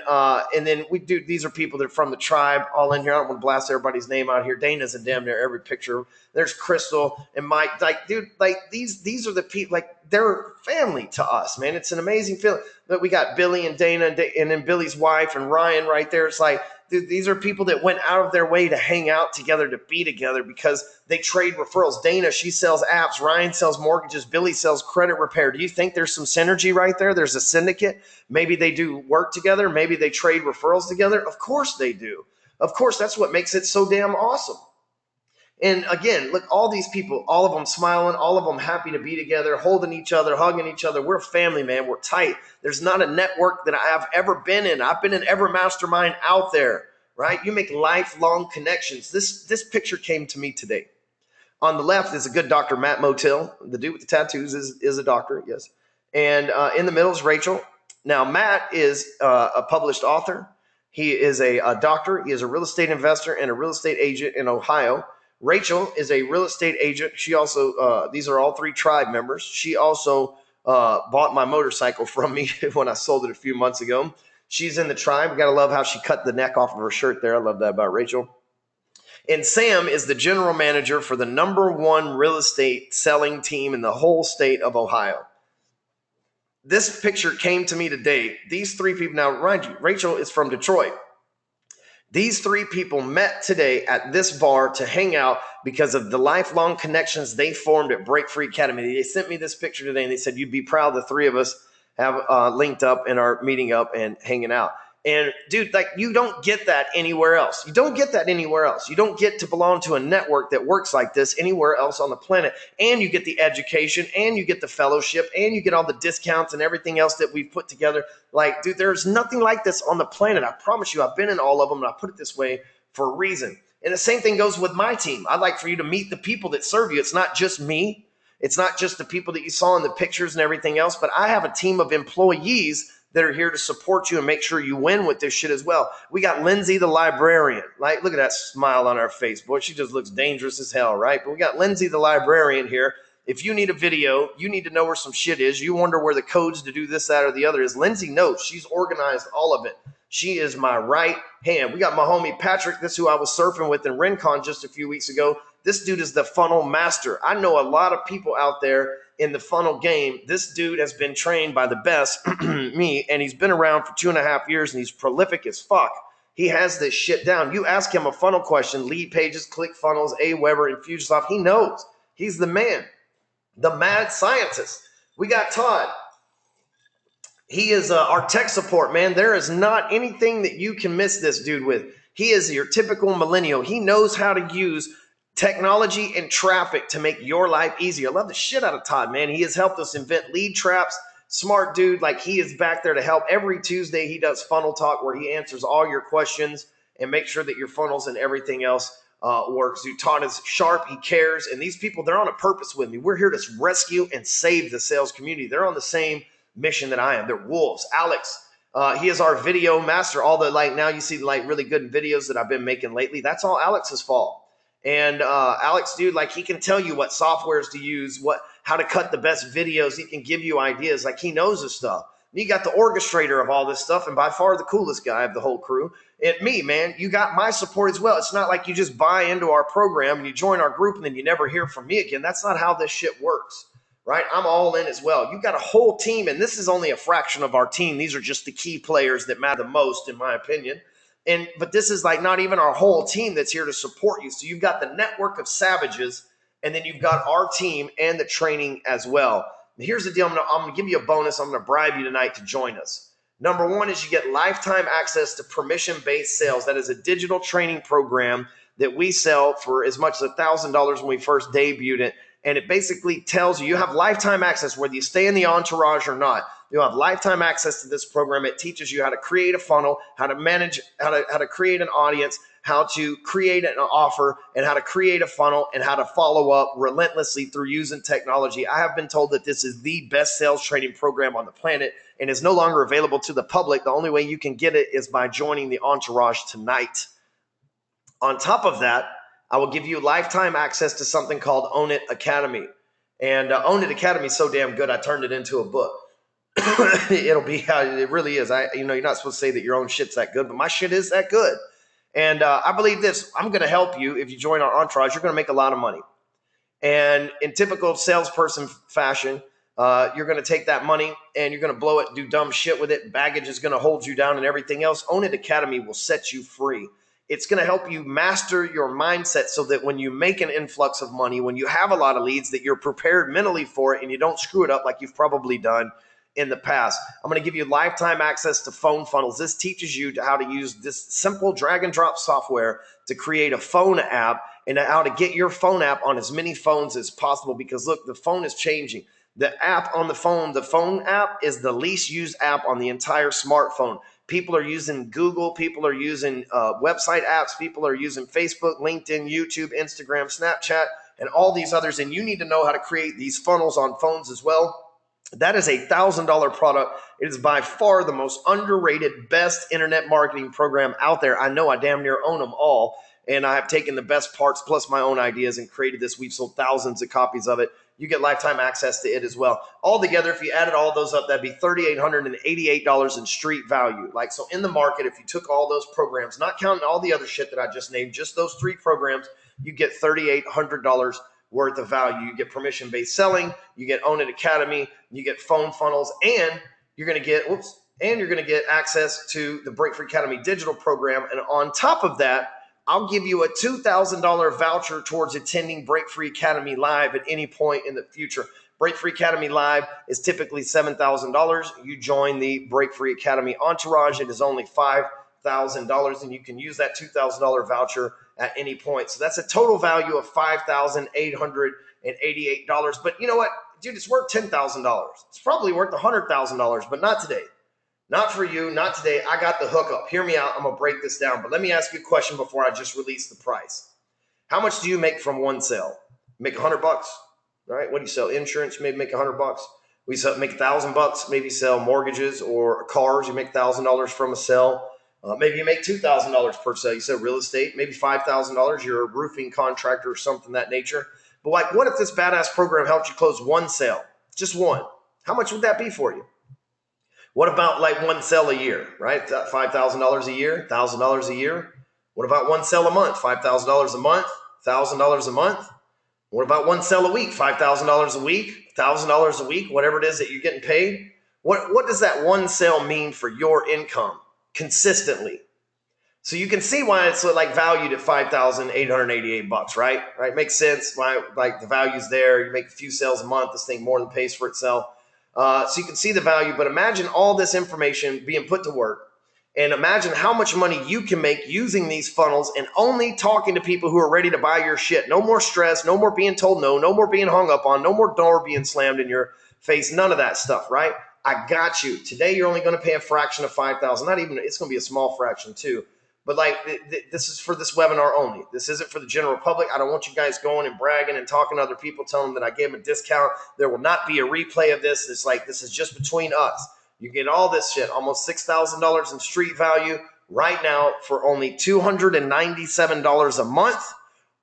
then we do, these are people that are from the tribe all in here. I don't want to blast everybody's name out here. Dana's in damn near every picture. There's Crystal and Mike. Like, dude, like these are the people, like, they're family to us, man. It's an amazing feeling. But we got Billy and Dana and then Billy's wife and Ryan right there. It's like, dude, these are people that went out of their way to hang out together, to be together because they trade referrals. Dana, she sells apps. Ryan sells mortgages. Billy sells credit repair. Do you think there's some synergy right there? There's a syndicate. Maybe they do work together. Maybe they trade referrals together. Of course they do. Of course, that's what makes it so damn awesome. And again, look, all these people, all of them smiling, all of them happy to be together, holding each other, hugging each other. We're a family, man. We're tight. There's not a network that I have ever been in. I've been in every mastermind out there, right? You make lifelong connections. This picture came to me today. On the left is a good doctor, Matt Motil. The dude with the tattoos is a doctor, yes. And in the middle is Rachel. Now, Matt is a published author. He is a doctor. He is a real estate investor and a real estate agent in Ohio. Rachel is a real estate agent. She also, these are all three tribe members. She also bought my motorcycle from me when I sold it a few months ago. She's in the tribe. You got to love how she cut the neck off of her shirt there. I love that about Rachel. And Sam is the general manager for the #1 real estate selling team in the whole state of Ohio. This picture came to me today. These three people, now remind you, Rachel is from Detroit. These three people met today at this bar to hang out because of the lifelong connections they formed at Break Free Academy. They sent me this picture today and they said, you'd be proud the three of us have linked up and are meeting up and hanging out. And dude, like, you don't get that anywhere else. You don't get that anywhere else. You don't get to belong to a network that works like this anywhere else on the planet. And you get the education and you get the fellowship and you get all the discounts and everything else that we've put together. Like, dude, there's nothing like this on the planet. I promise you, I've been in all of them and I put it this way for a reason. And the same thing goes with my team. I'd like for you to meet the people that serve you. It's not just me. It's not just the people that you saw in the pictures and everything else, but I have a team of employees that are here to support you and make sure you win with this shit as well. We got Lindsay the librarian. Like, look at that smile on our face. Boy, she just looks dangerous as hell, right? But we got Lindsay the librarian here. If you need a video, you need to know where some shit is, you wonder where the codes to do this, that, or the other is, Lindsay knows. She's organized all of it. She is my right hand. We got my homie Patrick. This is who I was surfing with in Rincon just a few weeks ago. This dude is the funnel master. I know a lot of people out there in the funnel game. This dude has been trained by the best, me, and he's been around for 2.5 years, and he's prolific as fuck. He has this shit down. You ask him a funnel question, Lead Pages, ClickFunnels, Aweber, Infusionsoft, he knows. He's the man, the mad scientist. We got Todd. He is our tech support, man. There is not anything that you can miss this dude with. He is your typical millennial. He knows how to use technology and traffic to make your life easier. I love the shit out of Todd, man. He has helped us invent lead traps. Smart dude. Like, he is back there to help. Every Tuesday he does Funnel Talk where he answers all your questions and make sure that your funnels and everything else works. Dude, Todd is sharp. He cares. And these people, they're on a purpose with me. We're here to rescue and save the sales community. They're on the same mission that I am. They're wolves. Alex, he is our video master. All the, like, now you see like really good videos that I've been making lately. That's all Alex's fault. And Alex, dude, like, he can tell you what softwares to use, how to cut the best videos. He can give you ideas. Like, he knows this stuff. And you got the orchestrator of all this stuff, and by far the coolest guy of the whole crew. And me, man, you got my support as well. It's not like you just buy into our program and you join our group and then you never hear from me again. That's not how this shit works, right? I'm all in as well. You got a whole team, and this is only a fraction of our team. These are just the key players that matter the most, in my opinion. But this is like not even our whole team that's here to support you. So you've got the network of savages, and then you've got our team and the training as well. Here's the deal. I'm going to give you a bonus. I'm going to bribe you tonight to join us. Number one is you get lifetime access to permission-based sales. That is a digital training program that we sell for as much as $1,000 when we first debuted it. And it basically tells you have lifetime access, whether you stay in the entourage or not. You'll have lifetime access to this program. It teaches you how to create a funnel, how to manage, how to create an audience, how to create an offer, and how to create a funnel, and how to follow up relentlessly through using technology. I have been told that this is the best sales training program on the planet and is no longer available to the public. The only way you can get it is by joining the entourage tonight. On top of that, I will give you lifetime access to something called Own It Academy. And Own It Academy is so damn good, I turned it into a book. It'll be how it really is. You're not supposed to say that your own shit's that good, but my shit is that good. And I believe this, I'm going to help you. If you join our entourage, you're going to make a lot of money. And in typical salesperson fashion, you're going to take that money and you're going to blow it, do dumb shit with it. Baggage is going to hold you down and everything else. Own It Academy will set you free. It's going to help you master your mindset so that when you make an influx of money, when you have a lot of leads, that you're prepared mentally for it and you don't screw it up like you've probably done in the past. I'm going to give you lifetime access to phone funnels. This teaches you how to use this simple drag and drop software to create a phone app and how to get your phone app on as many phones as possible. Because look, the phone is changing. The app on the phone app is the least used app on the entire smartphone. People are using Google. People are using website apps. People are using Facebook, LinkedIn, YouTube, Instagram, Snapchat, and all these others. And you need to know how to create these funnels on phones as well. That is a $1,000 product. It is by far the most underrated, best internet marketing program out there. I know I damn near own them all. And I have taken the best parts plus my own ideas and created this. We've sold thousands of copies of it. You get lifetime access to it as well. Altogether, if you added all those up, that'd be $3,888 in street value. So in the market, if you took all those programs, not counting all the other shit that I just named, just those 3 programs, you get $3,800 worth of value. You get permission-based selling, you get Own It Academy, you get phone funnels, and you're going to get access to the Break Free Academy digital program. And on top of that, I'll give you a $2,000 voucher towards attending Break Free Academy Live at any point in the future. Break Free Academy Live is typically $7,000. You join the Break Free Academy entourage, it is only $5,000, and you can use that $2,000 voucher at any point. So that's a total value of $5,888. But you know what, dude, it's worth $10,000. It's probably worth $100,000, but not today. Not for you, not today. I got the hookup. Hear me out. I'm going to break this down. But let me ask you a question before I just release the price. How much do you make from one sale? Make $100, right? What do you sell? Insurance, maybe make $100. We make $1,000, maybe sell mortgages or cars. You make $1,000 from a sale. Maybe you make $2,000 per sale. You sell real estate, maybe $5,000. You're a roofing contractor or something of that nature. But what if this badass program helped you close one sale? Just one. How much would that be for you? What about one sale a year, right? $5,000 a year, $1,000 a year. What about one sale a month? $5,000 a month, $1,000 a month. What about one sale a week? $5,000 a week, $1,000 a week, whatever it is that you're getting paid. What does that one sale mean for your income consistently? So you can see why it's valued at $5,888, right? Right, makes sense. Why the value's there. You make a few sales a month. This thing more than pays for itself. So you can see the value, but imagine all this information being put to work, and imagine how much money you can make using these funnels and only talking to people who are ready to buy your shit. No more stress, no more being told no, no more being hung up on, no more door being slammed in your face, none of that stuff, right? I got you. Today you're only going to pay a fraction of $5,000. Not even, it's going to be a small fraction too. But this is for this webinar only. This isn't for the general public. I don't want you guys going and bragging and talking to other people, telling them that I gave them a discount. There will not be a replay of this. It's this is just between us. You get all this shit, almost $6,000 in street value right now for only $297 a month.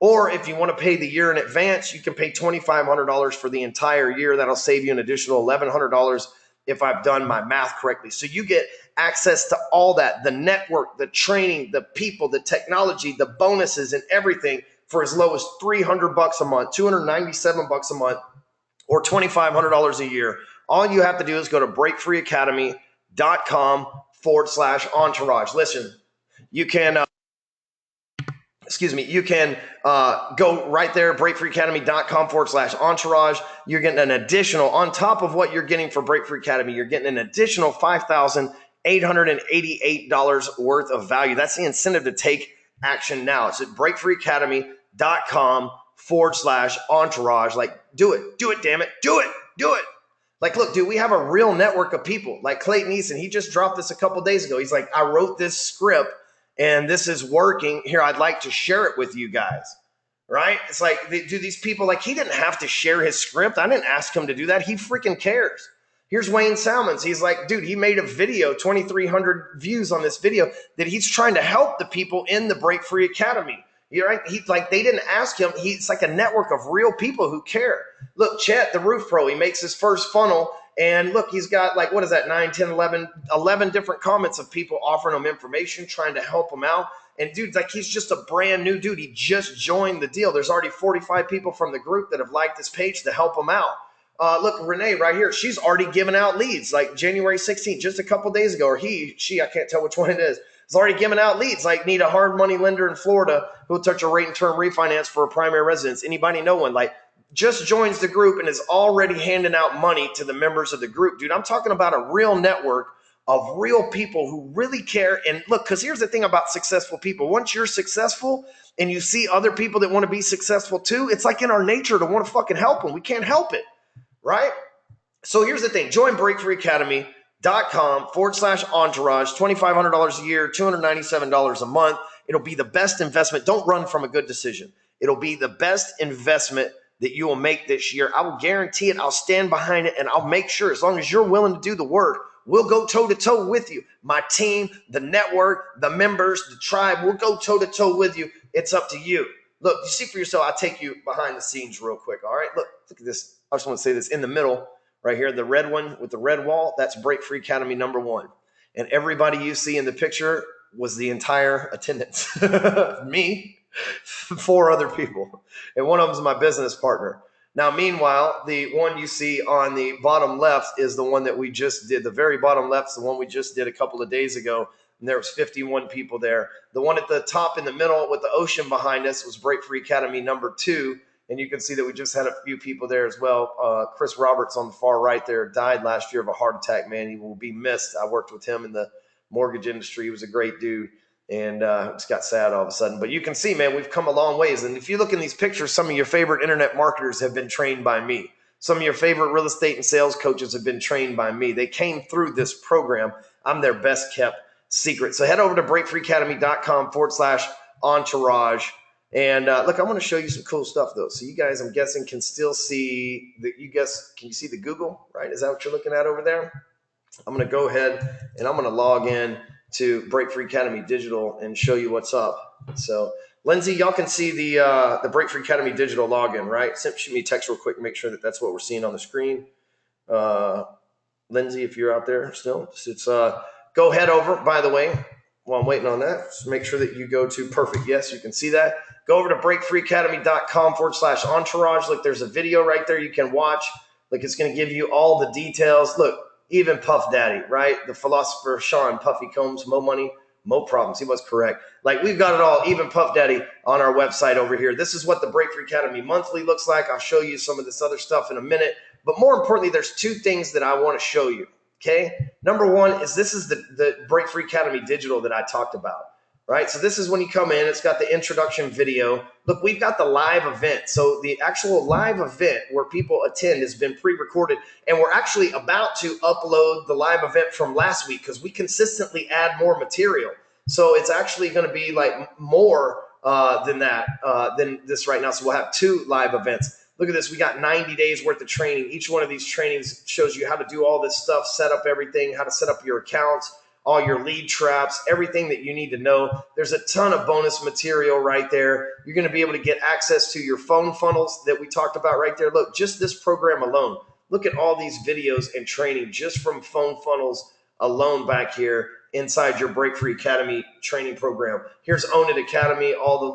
Or if you want to pay the year in advance, you can pay $2,500 for the entire year. That'll save you an additional $1,100 if I've done my math correctly. So you get access to all that, the network, the training, the people, the technology, the bonuses, and everything for as low as $300 a month, $297 a month, or $2,500 a year. All you have to do is go to breakfreeacademy.com/entourage. Listen, you can you can go right there, breakfreeacademy.com/entourage. You're getting an additional, on top of what you're getting for Break Free Academy, you're getting an additional $5,888 worth of value. That's the incentive to take action now. It's at breakfreeacademy.com/entourage. Like, do it, damn it, do it. Like, look, dude, we have a real network of people. Like Clayton Easton, he just dropped this a couple days ago. He's like, I wrote this script and this is working. Here, I'd like to share it with you guys, right? It's like, do these people, like, he didn't have to share his script. I didn't ask him to do that. He freaking cares. Here's Wayne Salmons. He's like, dude, he made a video, 2,300 views on this video that he's trying to help the people in the Break Free Academy. You're right. He, like, they didn't ask him. It's like a network of real people who care. Look, Chet, the roof pro, he makes his first funnel. And look, he's got like, what is that, 9, 10, 11 different comments of people offering him information, trying to help him out. And dude, like, he's just a brand new dude. He just joined the deal. There's already 45 people from the group that have liked this page to help him out. Look, Renee right here, she's already given out leads like January 16th, just a couple days ago, or she, I can't tell which one it is. It's already giving out leads, like need a hard money lender in Florida who'll touch a rate and term refinance for a primary residence. Anybody know one? Like, just joins the group and is already handing out money to the members of the group. Dude, I'm talking about a real network of real people who really care. And look, because here's the thing about successful people. Once you're successful and you see other people that want to be successful too, it's like in our nature to want to fucking help them. We can't help it, right? So here's the thing. Join breakfreeacademy.com/entourage, $2,500 a year, $297 a month. It'll be the best investment. Don't run from a good decision. It'll be the best investment that you will make this year. I will guarantee it. I'll stand behind it, and I'll make sure, as long as you're willing to do the work, we'll go toe-to-toe with you. My team, the network, the members, the tribe, we'll go toe-to-toe with you. It's up to you. Look, you see for yourself. I'll take you behind the scenes real quick, all right? Look at this. I just want to say this. In the middle, right here, the red one with the red wall, that's Break Free Academy #1. And everybody you see in the picture was the entire attendance. Me, 4 other people, and one of them is my business partner. Now, meanwhile, the one you see on the bottom left is the one that we just did. The very bottom left is the one we just did a couple of days ago, and there was 51 people there. The one at the top in the middle with the ocean behind us was Break Free Academy #2, and you can see that we just had a few people there as well. Chris Roberts on the far right there died last year of a heart attack, man. He will be missed. I worked with him in the mortgage industry. He was a great dude. And just got sad all of a sudden. But you can see, man, we've come a long ways. And if you look in these pictures, some of your favorite internet marketers have been trained by me. Some of your favorite real estate and sales coaches have been trained by me. They came through this program. I'm their best kept secret. So head over to breakfreeacademy.com/entourage. And look, I want to show you some cool stuff, though. So you guys, I'm guessing, can still see can you see the Google, right? Is that what you're looking at over there? I'm going to go ahead and I'm going to log in to Break Free Academy Digital and show you what's up. So Lindsay, y'all can see the Break Free Academy Digital login, right? Shoot me a text real quick, make sure that that's what we're seeing on the screen. Lindsay, if you're out there still, it's go head over, by the way, while I'm waiting on that, just make sure that you go to perfect. Yes, you can see that. Go over to breakfreeacademy.com/entourage. Look, there's a video right there you can watch. Like, it's going to give you all the details. Look, even Puff Daddy, right? The philosopher Sean Puffy Combs, Mo Money, Mo Problems. He was correct. Like, we've got it all, even Puff Daddy, on our website over here. This is what the Break Free Academy monthly looks like. I'll show you some of this other stuff in a minute. But more importantly, there's 2 things that I want to show you, okay? Number 1 is this is the Break Free Academy Digital that I talked about, right? So this is when you come in. It's got the introduction video. Look, we've got the live event. So the actual live event where people attend has been pre-recorded, and we're actually about to upload the live event from last week because we consistently add more material. So it's actually going to be like more than that, than this right now. So we'll have 2 live events. Look at this. We got 90 days worth of training. Each one of these trainings shows you how to do all this stuff, set up everything, how to set up your accounts, all your lead traps, everything that you need to know. There's a ton of bonus material right there. You're going to be able to get access to your phone funnels that we talked about right there. Look, just this program alone. Look at all these videos and training just from phone funnels alone back here inside your Break Free Academy training program. Here's Own It Academy, all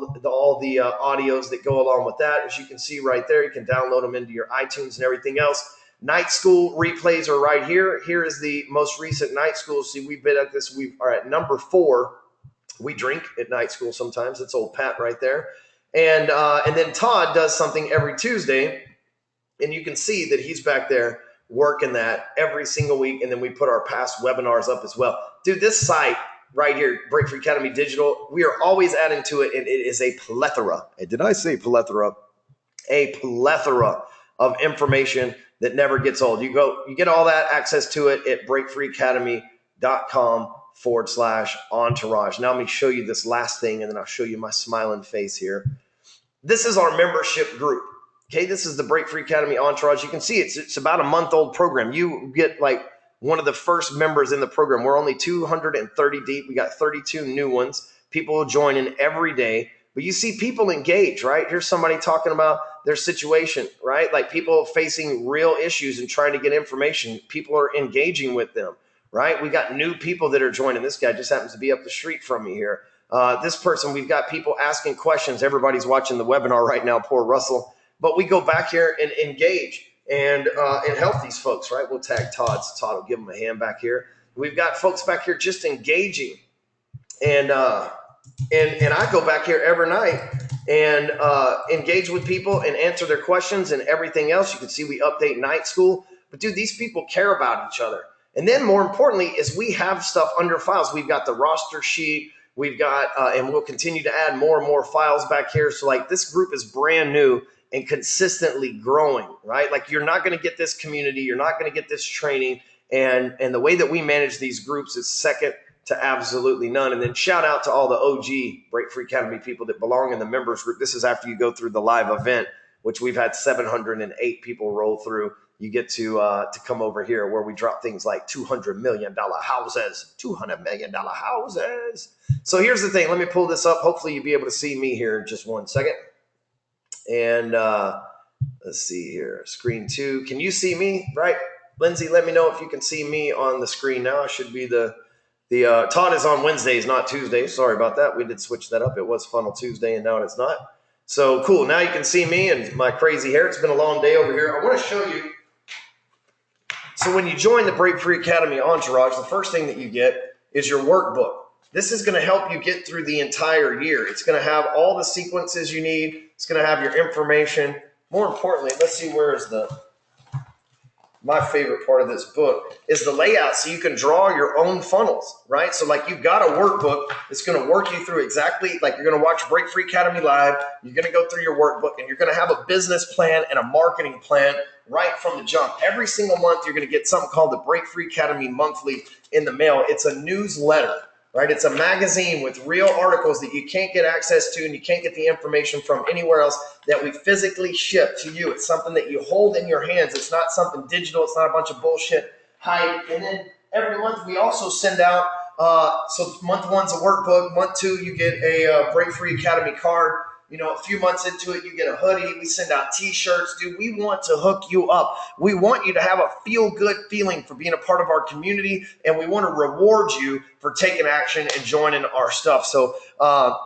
the audios that go along with that. As you can see right there, you can download them into your iTunes and everything else. Night School replays are right here. Here is the most recent Night School. See, we've been at this. We are at number 4 We drink at night school sometimes. It's old Pat right there. And then Todd does something every Tuesday, and you can see that he's back there working that every single week. And then we put our past webinars up as well. Dude, this site right here, Break Free Academy Digital, we are always adding to it, and it is a plethora. And did I say plethora? A plethora of information that never gets old. You get all that access to it at breakfreeacademy.com/entourage. Now let me show you this last thing, and then I'll show you my smiling face here. This is our membership group. Okay, this is the Break Free Academy Entourage. You can see it's about a month-old program. You get like one of the first members in the program. We're only 230 deep. We got 32 new ones. People joining every day. But you see people engage, right? Here's somebody talking about their situation, right? Like people facing real issues and trying to get information. People are engaging with them, right? We got new people that are joining. This guy just happens to be up the street from me here. This person, we've got people asking questions. Everybody's watching the webinar right now, poor Russell. But we go back here and engage and help these folks, right? We'll tag Todd, so Todd will give them a hand back here. We've got folks back here just engaging. And I go back here every night and engage with people and answer their questions and everything else. You can see we update night school. But, dude, these people care about each other. And then more importantly is we have stuff under files. We've got the roster sheet. We've got, and we'll continue to add more and more files back here. So, like, this group is brand new and consistently growing, right? Like, you're not going to get this community. You're not going to get this training. And the way that we manage these groups is second to absolutely none. And then shout out to all the OG Break Free Academy people that belong in the members group. This is after you go through the live event, which we've had 708 people roll through. You get to come over here where we drop things like $200 million houses, $200 million houses. So here's the thing. Let me pull this up. Hopefully you'll be able to see me here in just 1 second. And let's see here. Screen 2. Can you see me? Right? Lindsay, let me know if you can see me on the screen now. I should be the Todd is on Wednesdays, not Tuesdays. Sorry about that. We did switch that up. It was Funnel Tuesday, and now it's not. So cool. Now you can see me and my crazy hair. It's been a long day over here. I want to show you. So when you join the Break Free Academy Entourage, the first thing that you get is your workbook. This is going to help you get through the entire year. It's going to have all the sequences you need. It's going to have your information. More importantly, let's see, where is my favorite part of this book is the layout, so you can draw your own funnels, right? So like you've got a workbook that's going to work you through exactly, like you're going to watch Break Free Academy Live. You're going to go through your workbook and you're going to have a business plan and a marketing plan right from the jump. Every single month, you're going to get something called the Break Free Academy Monthly in the mail. It's a newsletter, right? It's a magazine with real articles that you can't get access to and you can't get the information from anywhere else, that we physically ship to you. It's something that you hold in your hands. It's not something digital. It's not a bunch of bullshit hype. And then every month we also send out, so month 1's a workbook. Month 2, you get a Break Free Academy card. You know, a few months into it, you get a hoodie. We send out t-shirts. Dude, we want to hook you up. We want you to have a feel-good feeling for being a part of our community, and we want to reward you for taking action and joining our stuff. So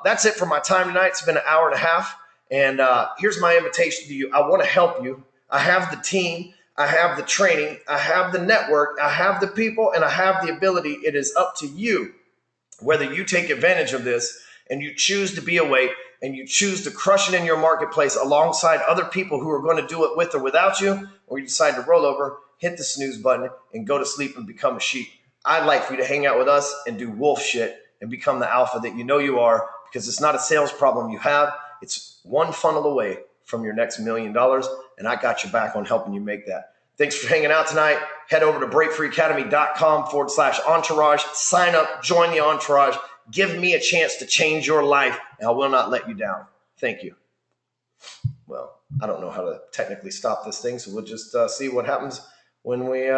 that's it for my time tonight. It's been an hour and a half, and here's my invitation to you. I want to help you. I have the team. I have the training. I have the network. I have the people, and I have the ability. It is up to you whether you take advantage of this and you choose to be awake and you choose to crush it in your marketplace alongside other people who are going to do it with or without you, or you decide to roll over, hit the snooze button, and go to sleep and become a sheep. I'd like for you to hang out with us and do wolf shit and become the alpha that you know you are, because it's not a sales problem you have. It's one funnel away from your next $1 million, and I got your back on helping you make that. Thanks for hanging out tonight. Head over to breakfreeacademy.com/entourage. Sign up, join the entourage. Give me a chance to change your life, and I will not let you down. Thank you. Well, I don't know how to technically stop this thing, so we'll just see what happens when we